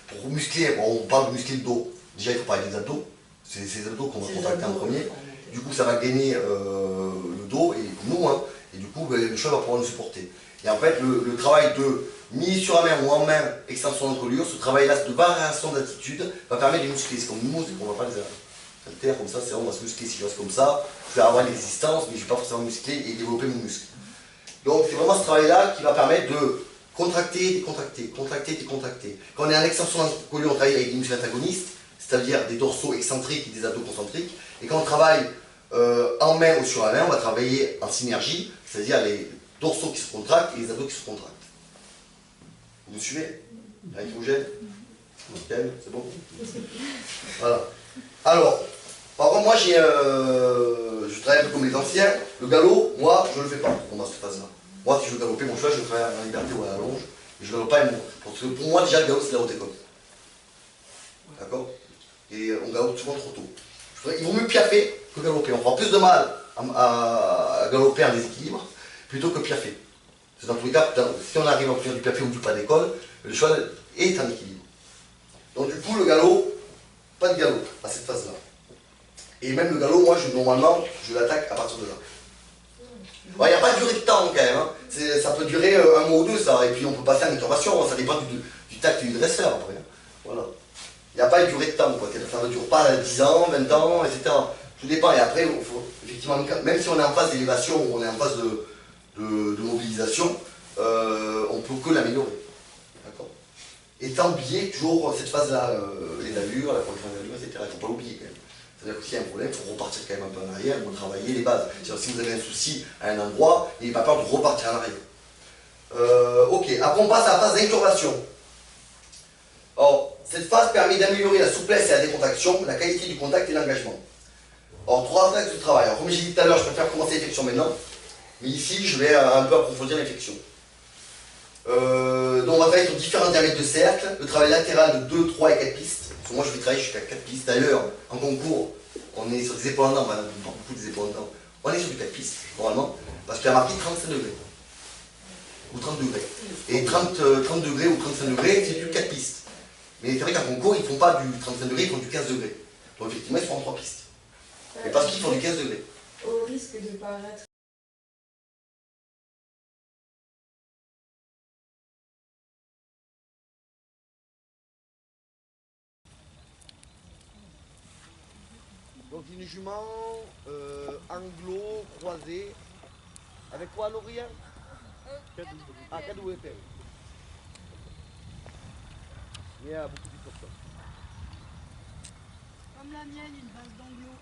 pour muscler, on parle de muscler le dos. Déjà, il faut parler des abdos. C'est ces abdos qu'on va contracter en premier. Du coup, ça va gainer le dos, et nous, hein, et du coup, le cheval va pouvoir nous supporter. Et en fait, le travail de mise sur la main ou en main, extension d'encolure, ce travail-là de variation d'attitude va permettre de muscler. C'est comme nous, c'est qu'on va pas les haltères comme ça, c'est on va se muscler. Si je reste comme ça, je vais avoir une résistance, mais je ne vais pas forcément muscler et développer mon muscle. Donc, c'est vraiment ce travail-là qui va permettre de contracter, décontracter, contracter, décontracter. Quand on est en extension d'encolure, on travaille avec des muscles antagonistes, c'est-à-dire des dorsaux excentriques et des abdos concentriques. Et quand on travaille en main ou sur la main, on va travailler en synergie, c'est-à-dire les dorsaux qui se contractent et les abdos qui se contractent. Vous me suivez? L'électrogène? C'est bon? Voilà. Alors, par contre, moi, je travaille un peu comme les anciens. Le galop, moi, je ne le fais pas dans cette phase-là. Moi, si je veux galoper mon cheval, je le ferai en liberté ou à la longe. Mais je ne galope pas parce que pour moi, déjà, le galop, c'est la haute école. D'accord? Et on galope souvent trop tôt. Il vaut mieux piaffer que galoper. On prend plus de mal à galoper en déséquilibre plutôt que piaffer. C'est dans tous les cas, si on arrive à obtenir du piaffer ou du pas d'école, le cheval est en équilibre. Donc du coup, le galop, pas de galop à cette phase-là. Et même le galop, moi, normalement, je l'attaque à partir de là. Il n'y a pas de durée de temps quand même. Hein. Ça peut durer un mois ou deux, ça. Et puis on peut passer en intervention. Hein. Ça dépend du tact du dresseur après. Hein. Voilà. Il n'y a pas de durée de temps. Quoi. Ça ne dure pas 10 ans, 20 ans, etc. Tout dépend. Et après, effectivement, même si on est en phase d'élévation ou on est en phase de mobilisation, on ne peut que l'améliorer. D'accord. Et sans oublier toujours cette phase-là, les allures, la correction des allures, etc. Il ne faut pas l'oublier quand même. C'est-à-dire que s'il y a un problème, il faut repartir quand même un peu en arrière pour travailler les bases. C'est-à-dire si vous avez un souci à un endroit, n'ayez pas peur de repartir en arrière. Ok, après on passe à la phase d'incurvation. Alors, cette phase permet d'améliorer la souplesse et la décontraction, la qualité du contact et l'engagement. Alors, 3 axes de travail. Alors, comme j'ai dit tout à l'heure, je préfère commencer l'efflexion maintenant. Mais ici, je vais un peu approfondir l'efflexion. Donc, on va travailler sur différents diamètres de cercle. Le travail latéral de 2, 3 et 4 pistes. Parce que moi, je vais travailler jusqu'à 4 pistes. D'ailleurs, en concours, on est sur des épaules en dents. On parle beaucoup des épaules en dents. On est sur du 4 pistes, normalement. Parce qu'il y a marqué 35 degrés. Ou 30 degrés. Et 30 degrés ou 35 degrés, c'est du 4 pistes. Mais c'est vrai qu'en concours, ils ne font pas du 35 degrés, ils font du 15 degrés. Donc, effectivement, ils font en 3 pistes. Mais parce qu'ils font du 15 degrés. Au risque de paraître. Donc une jument anglo croisée avec quoi à l'orient? Ah, cadou épais. Il y a beaucoup de personnes. Comme la mienne, une base d'anglo.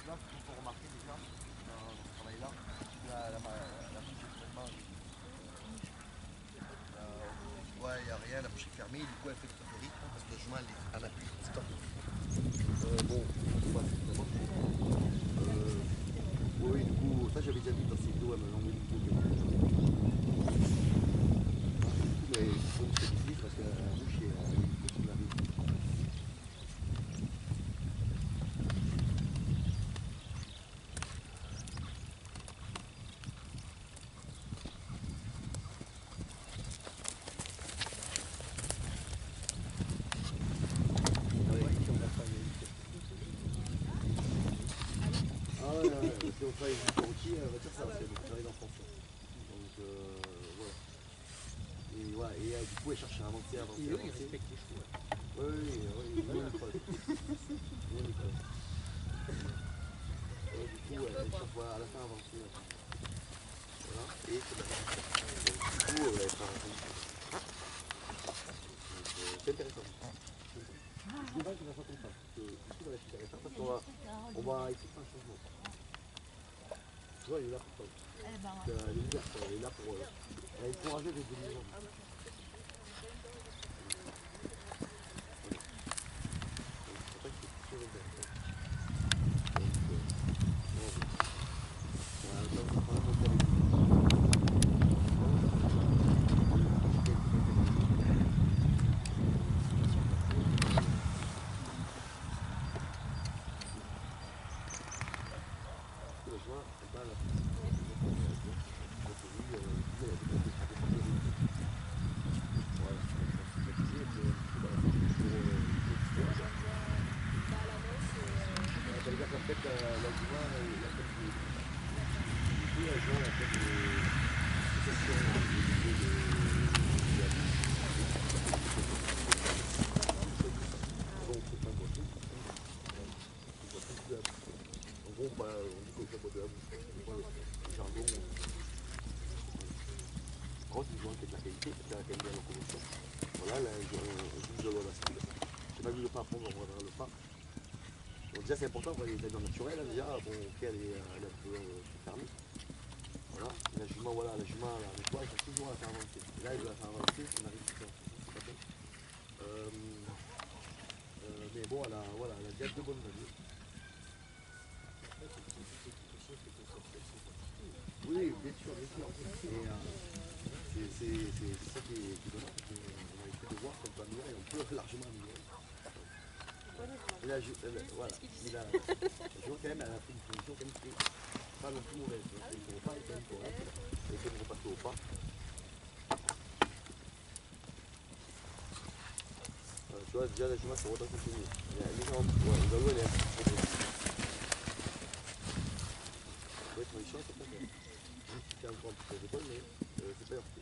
Là, il faut remarquer déjà, dans ce travail-là, la bouche est complètement... tu vois, il n'y a rien, la bouche est fermée, du coup elle fait tout à fait rythme, parce que le chemin, elle en appuie, stop. Bon, c'est vraiment... oui, du coup, ça j'avais déjà vu dans ces vidéos, elle m'a envoyé une vidéo. Mais il faut que c'est difficile, parce que la bouche est... Si on travaille avec le routier, on va dire ça, c'est le travail d'enfant. Donc voilà. Et voilà, et du coup elle cherche à avancer. Et eux, ils respectent les chevaux. Oui, même les creuses. Même les creuses. Du coup, elle cherche à la fin à avancer. Voilà, et c'est la fin. Du coup, elle va avancer. C'est intéressant. Je voudrais qu'on fasse comme ça. Parce que du coup, voilà, c'est intéressant parce qu'on va essayer de faire un changement. Tu vois, il est là pour ça. Elle est ouverte, elle est là pour... elle est courageuse et délirante. C'est pour ça que c'est très intéressant. Déjà c'est important pour les allures naturelles, hein, déjà, bon ok elle est un peu fermée. Voilà, la jument, voilà, la jument, la nettoie, il faut toujours la faire avancer. Et là il veut la faire avancer, on arrive tout c'est pas bon. Mais bon, voilà, elle a déjà deux bonnes allures. Oui, bien sûr, bien sûr. Et c'est ça qui est dommage, on a essayé de voir qu'on peut améliorer, on peut largement améliorer. Et là, voilà, je vois quand même, elle a pris une position quand même qui est pas non plus mauvaise. Elle ne pas, elle est quand même correcte. Elle essaie de repasser au pas. Tu vois, déjà la jument se redresse un peu mieux. Elle est légèrement, le galop, elle est un peu trop grosse. Ouais, ton échange, c'est pas bien. Même si c'est encore un petit peu les épaules, mais c'est pas heurté.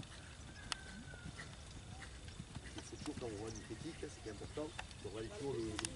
C'est toujours quand on voit une critique, ce qui est important, c'est de regarder toujours le bout du pied.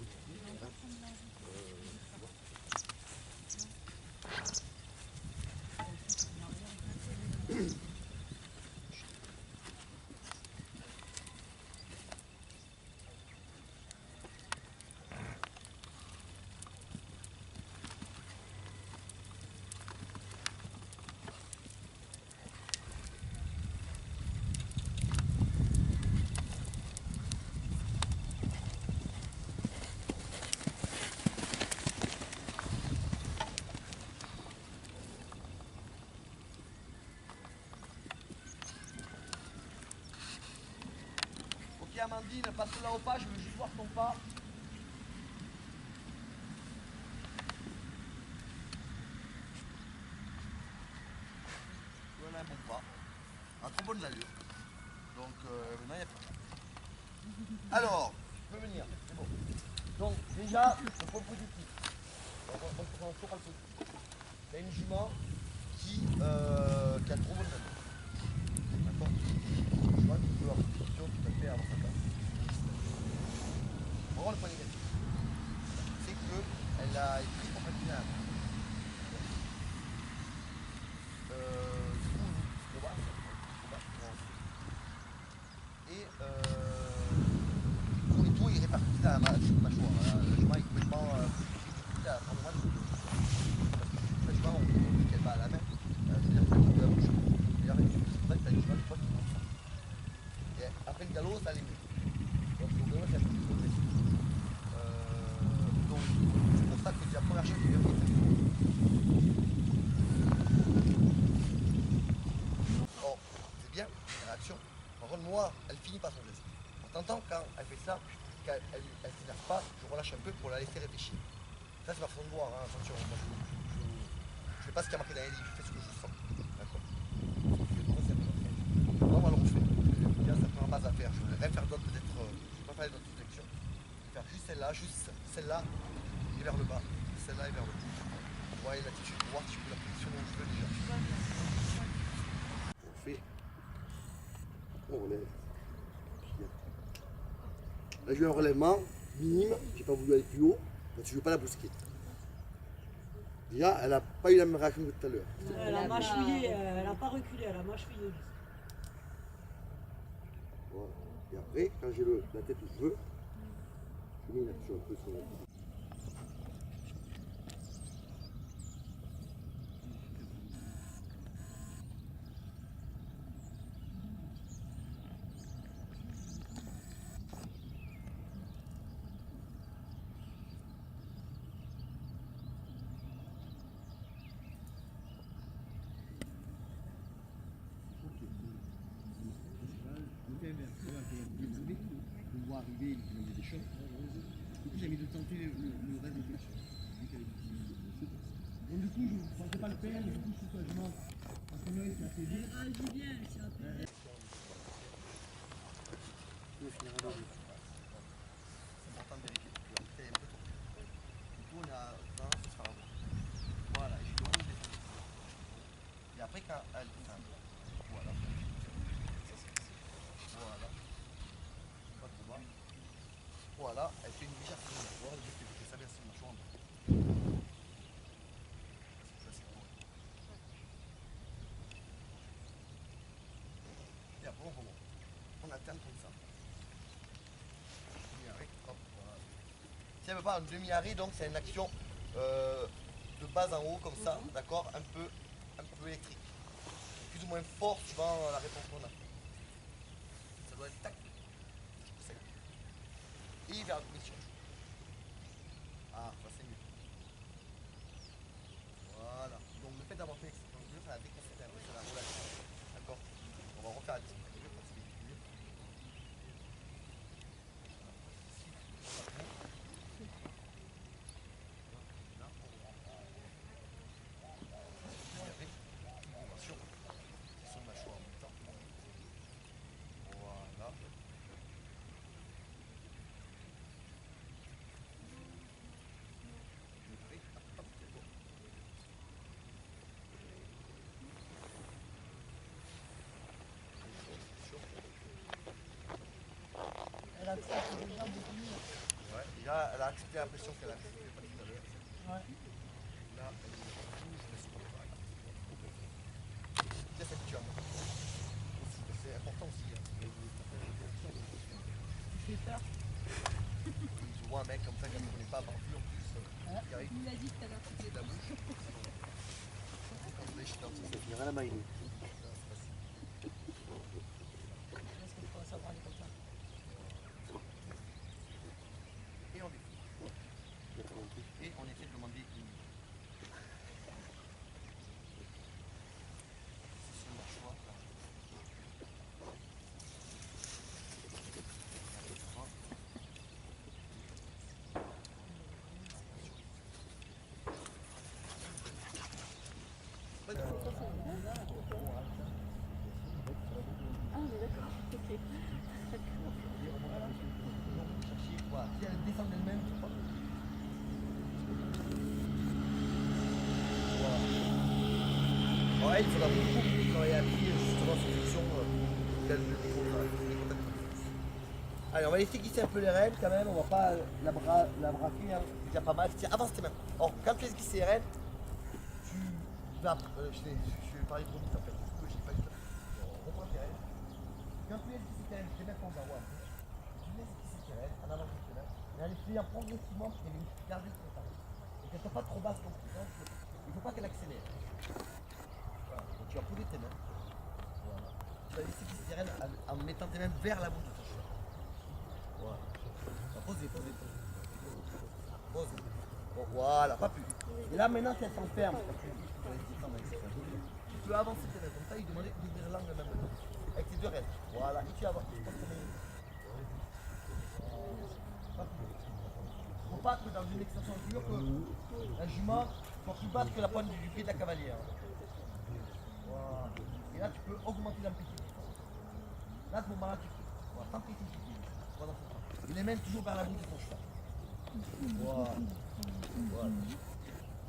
Amandine, passe là au pas, je veux juste voir ton pas. Voilà un bon pas. Un trop bonne allure. Donc maintenant il n'y a pas. Alors, tu peux venir, c'est bon. Donc déjà, le point positif. On se positif. Il y a une jument qui a trop bonne allure. D'accord. Je vois qu'il peut avoir une position tout à fait avant sa place. Vraiment le point négatif, c'est qu'elle a été complètement du coup, le bas, et tout est réparti dans la mâchoire. La jument est complètement difficile à prendre en main. La jument, on dit qu'elle va à la main, c'est-à-dire que ça quitte la bouche. Et avec c'est pour ça que t'as une jument qui passe tout ça. Et après le galop, ça allait mieux. Donc le galop, c'est un peu plus progressif. Donc c'est pour ça que la première chose, c'est bien fait. Bon, c'est bien, la réaction. Par contre, moi, elle finit pas son geste. On t'entend quand elle fait ça, qu'elle ne s'énerve pas, je relâche un peu pour la laisser réfléchir. Ça, c'est ma façon de voir, hein. Attention, moi, je fais pas ce qu'il y a marqué dans les livres, je fais ce que je sens. D'accord. Non, moi, alors, je fais. Bien, ça prend pas à faire. Je vais rien faire d'autre, peut-être. Je vais pas faire d'autres flexions. Je vais faire juste celle-là, et vers le bas. Celle-là et vers le haut. Vous voyez l'attitude droite, je peux la positionner où je veux déjà. On fait. On relève. Là, j'ai eu un relèvement minime, j'ai pas voulu aller plus haut, parce que je ne veux pas la brusquer. Déjà, elle n'a pas eu la même réaction que tout à l'heure. Elle a mâchouillé, elle n'a pas reculé, elle a mâchouillé. Voilà. Et après, quand j'ai la tête où je veux, je mets une action un peu sur la tête. On voit arriver, il y a des chocs. Du coup, j'ai mis de tenter le reste de flexion. Donc, du coup, je ne sentais pas le père, du coup, je suis quasiment en premier, c'est assez bien. Ah, Julien, c'est un peu. C'est important de vérifier parce que c'est un peu trop. Du coup, on a tendance à se faire avoir. Voilà, je dois le descendre. Et après, quand elle descend, voilà. Voilà. Pas trop bas. Voilà, elle fait une légère tournée. Voilà, j'ai fait ça bien sur ma chambre. Ça, c'est pour elle. Et après, on alterne comme ça. Demi-arrêt, hop, voilà. Si elle veut pas un demi-arrêt, donc c'est une action de bas en haut, comme ça, d'accord, un peu électrique. Plus ou moins fort suivant la réponse qu'on a. Ça doit être tac. Et vers le mission. Ah, ça c'est mieux. Voilà. Donc le fait d'avoir fait l'exception, ça a déconcentré un peu sur la relation. D'accord. On va refaire la discipline parce qu'il est mieux. Là, on sur son mâchoire en même temps. Voilà. Elle accepte déjà beaucoup mieux. Ouais, déjà, elle a accepté la pression qu'elle a acceptée pas tout à l'heure. Ouais. Là, elle est rouge, mais c'est pas pareil. Bien s'habituer à moi. C'est important aussi. Hein. Tu fais peur. Je vois un mec comme ça qui ne connaît pas barbu en plus. Qui arrive. Il a dit tout à l'heure. C'est de la bouche. Quand je vais chez le dentiste, ça finirait la maille. Est-ce qu'il faut savoir aller comme ça? Et on défile. Et on essaie de demander une. C'est sur le choix. descendre d'elle-même, tu vois. Voilà. Ouais, il faudra beaucoup travailler à pied, justement, sur fonction des contacts. Allez, on va laisser glisser un peu les rênes quand même, on va pas la braquer, hein. C'est déjà pas mal. Tiens, avance tes mains. Or, quand tu laisses glisser les rênes, tu vas. Je vais parler trop vite en fait, du coup, j'ai pas eu le temps. On reprend tes rênes. Quand tu laisses glisser tes rênes, tes mains sont en bas, tu laisses glisser tes rênes, en avant tes mains, mais en les pliant progressivement pour qu'elles gardent son temps. Et qu'elles ne soient pas trop basses non plus. Il ne faut pas qu'elles accélèrent. Voilà. Donc tu vas poser tes mains. Voilà. Tu vas laisser glisser tes rênes en mettant tes mains vers la bout de ton cheval. Voilà. Posez. Bon, voilà, pas plus. Et là maintenant qu'elle s'enferme, tu peux avancer tes mains comme ça et demander d'ouvrir l'angle même avec tes deux rênes. Voilà, et tu avances. Il ne faut pas que dans une extension dure que la jument soit plus basse que la pointe du pied de la cavalière. Voilà. Et là tu peux augmenter l'amplitude. Là à ce moment-là tu peux. Voilà, t'amplitude. Voilà. Et les mains toujours vers la bout de ton cheval. Voilà. Voilà.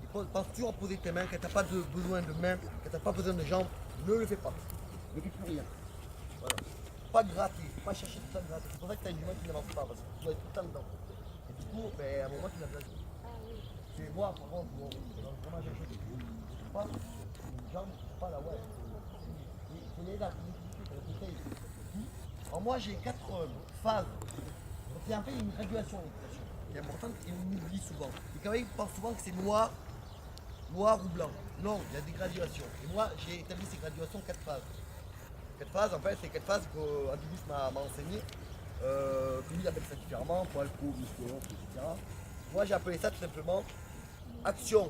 Et pense toujours à poser tes mains, quand tu n'as pas besoin de mains, quand tu n'as pas besoin de jambes, ne le fais pas. Ne fais plus rien. Voilà. Pas gratter, pas chercher tout ça de gratter. C'est pour ça que tu as une jument qui n'avance pas, parce que tu dois être tout le temps dedans. Et du coup, ben, à un moment tu l'as placé. C'est moi, par contre, vraiment j'ai acheté. Pas une jambe, pas la ouais. Il faut les là, alors moi j'ai 4 phases. Donc il y a en fait une graduation l'équitation qui est importante et on oublie souvent. Et quand même, on pense souvent que c'est noir ou blanc. Non, il y a des graduations. Et moi j'ai établi ces graduations 4 phases. 4 phases, en fait, c'est 4 phases qu'Antibus m'a enseigné. Que lui il appelle ça différemment, poil, peau, muscle, etc. Moi j'ai appelé ça tout simplement action.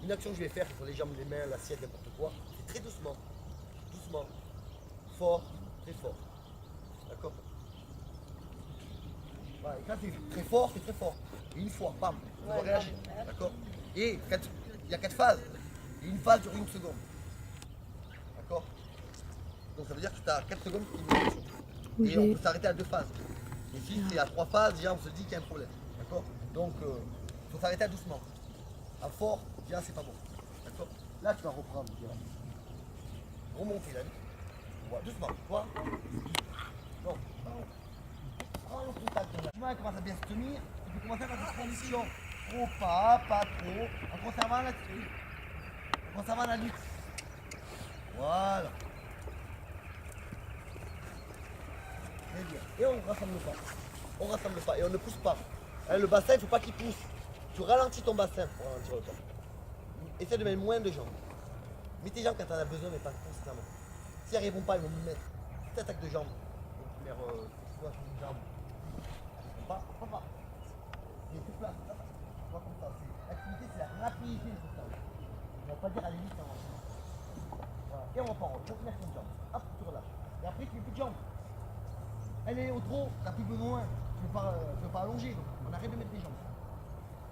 Une action que je vais faire sur les jambes, les mains, l'assiette, n'importe quoi. C'est très doucement. Doucement. Fort, très fort. D'accord. Voilà, et quand c'est très fort, c'est très fort. Et une fois, bam, tu dois réagir. D'accord. Et il y a 4 phases. Et une phase dure 1 seconde. D'accord. Donc ça veut dire que tu as 4 secondes pour une action. Et on peut s'arrêter à 2 phases. Et si c'est à 3 phases, déjà on se dit qu'il y a un problème. D'accord. Donc il faut s'arrêter à doucement. À fort, déjà c'est pas bon. D'accord. Là tu vas reprendre. Remonter la vie. Voilà, doucement. Voilà. Donc, prends le contact de la jument, elle commence à bien se tenir. Tu peux commencer à faire cette condition. Trop pas trop. En conservant l'attitude. En conservant la lutte. Voilà. Très bien. Et on ne rassemble pas. On ne rassemble pas et on ne pousse pas. Hein, le bassin, il ne faut pas qu'il pousse. Tu ralentis ton bassin pour ralentir le temps. Essaie de mettre moins de jambes. Mets tes jambes quand tu en as besoin, mais pas constamment. Si elles ne répondent pas, ils vont me mettre. Petite attaque de jambes. Donc tu mets sur une jambe. Pas. Il y a toute place. Tu vois comme ça. L'activité, c'est la rapidité de ce temps. On ne va pas dire aller vite avant. Voilà. Et on repart. On continue avec une jambe. Hop, tu relâches. Et après, tu mets plus de jambes. Elle est au trop, tu n'as plus besoin. Tu ne veux pas allonger. Donc on arrête de mettre les jambes.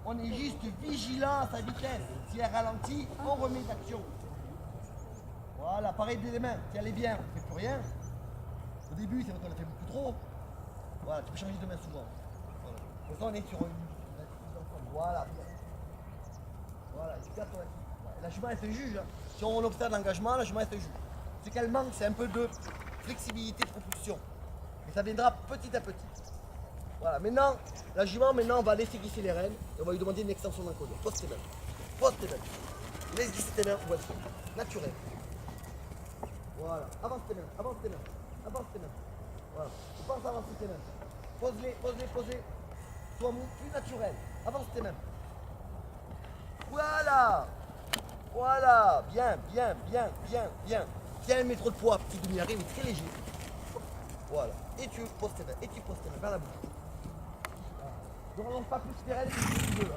On est juste vigilant à sa vitesse. Si elle ralentit, on remet d'action. Voilà, pareil des mains. Si elle est bien, on ne fait plus rien. Au début, c'est vrai qu'on a fait beaucoup trop. Voilà, tu peux changer de main souvent. Voilà. Pour ça, on est sur une attitude. Voilà. Voilà, tu gardes ton attitude. Voilà. La jument, elle se juge. Hein. Si on observe l'engagement, la jument, elle se juge. Ce qu'elle manque, c'est un peu de flexibilité de propulsion. Et ça viendra petit à petit. Voilà, maintenant, la jument, on va laisser glisser les rênes et on va lui demander une extension d'un côté. Pose tes mains. Laisse glisser tes mains où elles sont. Naturel. Voilà, avance tes mains. Voilà, tu penses à avancer tes mains. Pose-les. Sois plus naturel. Avance tes mains. Voilà, bien. Tiens, mets trop de poids, petit demi-arrêt, mais très léger. Voilà, et tu poses tes mains vers la bouche. Ne relance pas plus tes rênes que tu veux.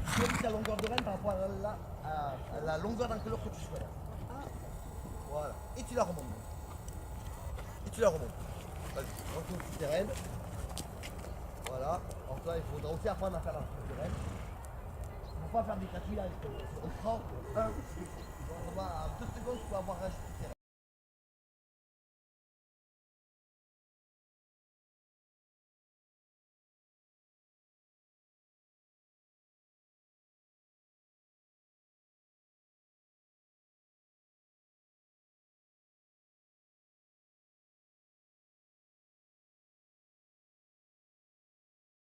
Choisis ta longueur de rêne par rapport à la longueur d'encolure que tu souhaites. Voilà, et tu la remontes. Vas-y, retrouve tes rênes. Voilà, alors toi il faudra aussi apprendre à faire la longueur de rêne. Il ne faut pas faire des chatouillages. On prend 1, on va à 2 secondes pour avoir rajouté tes rênes.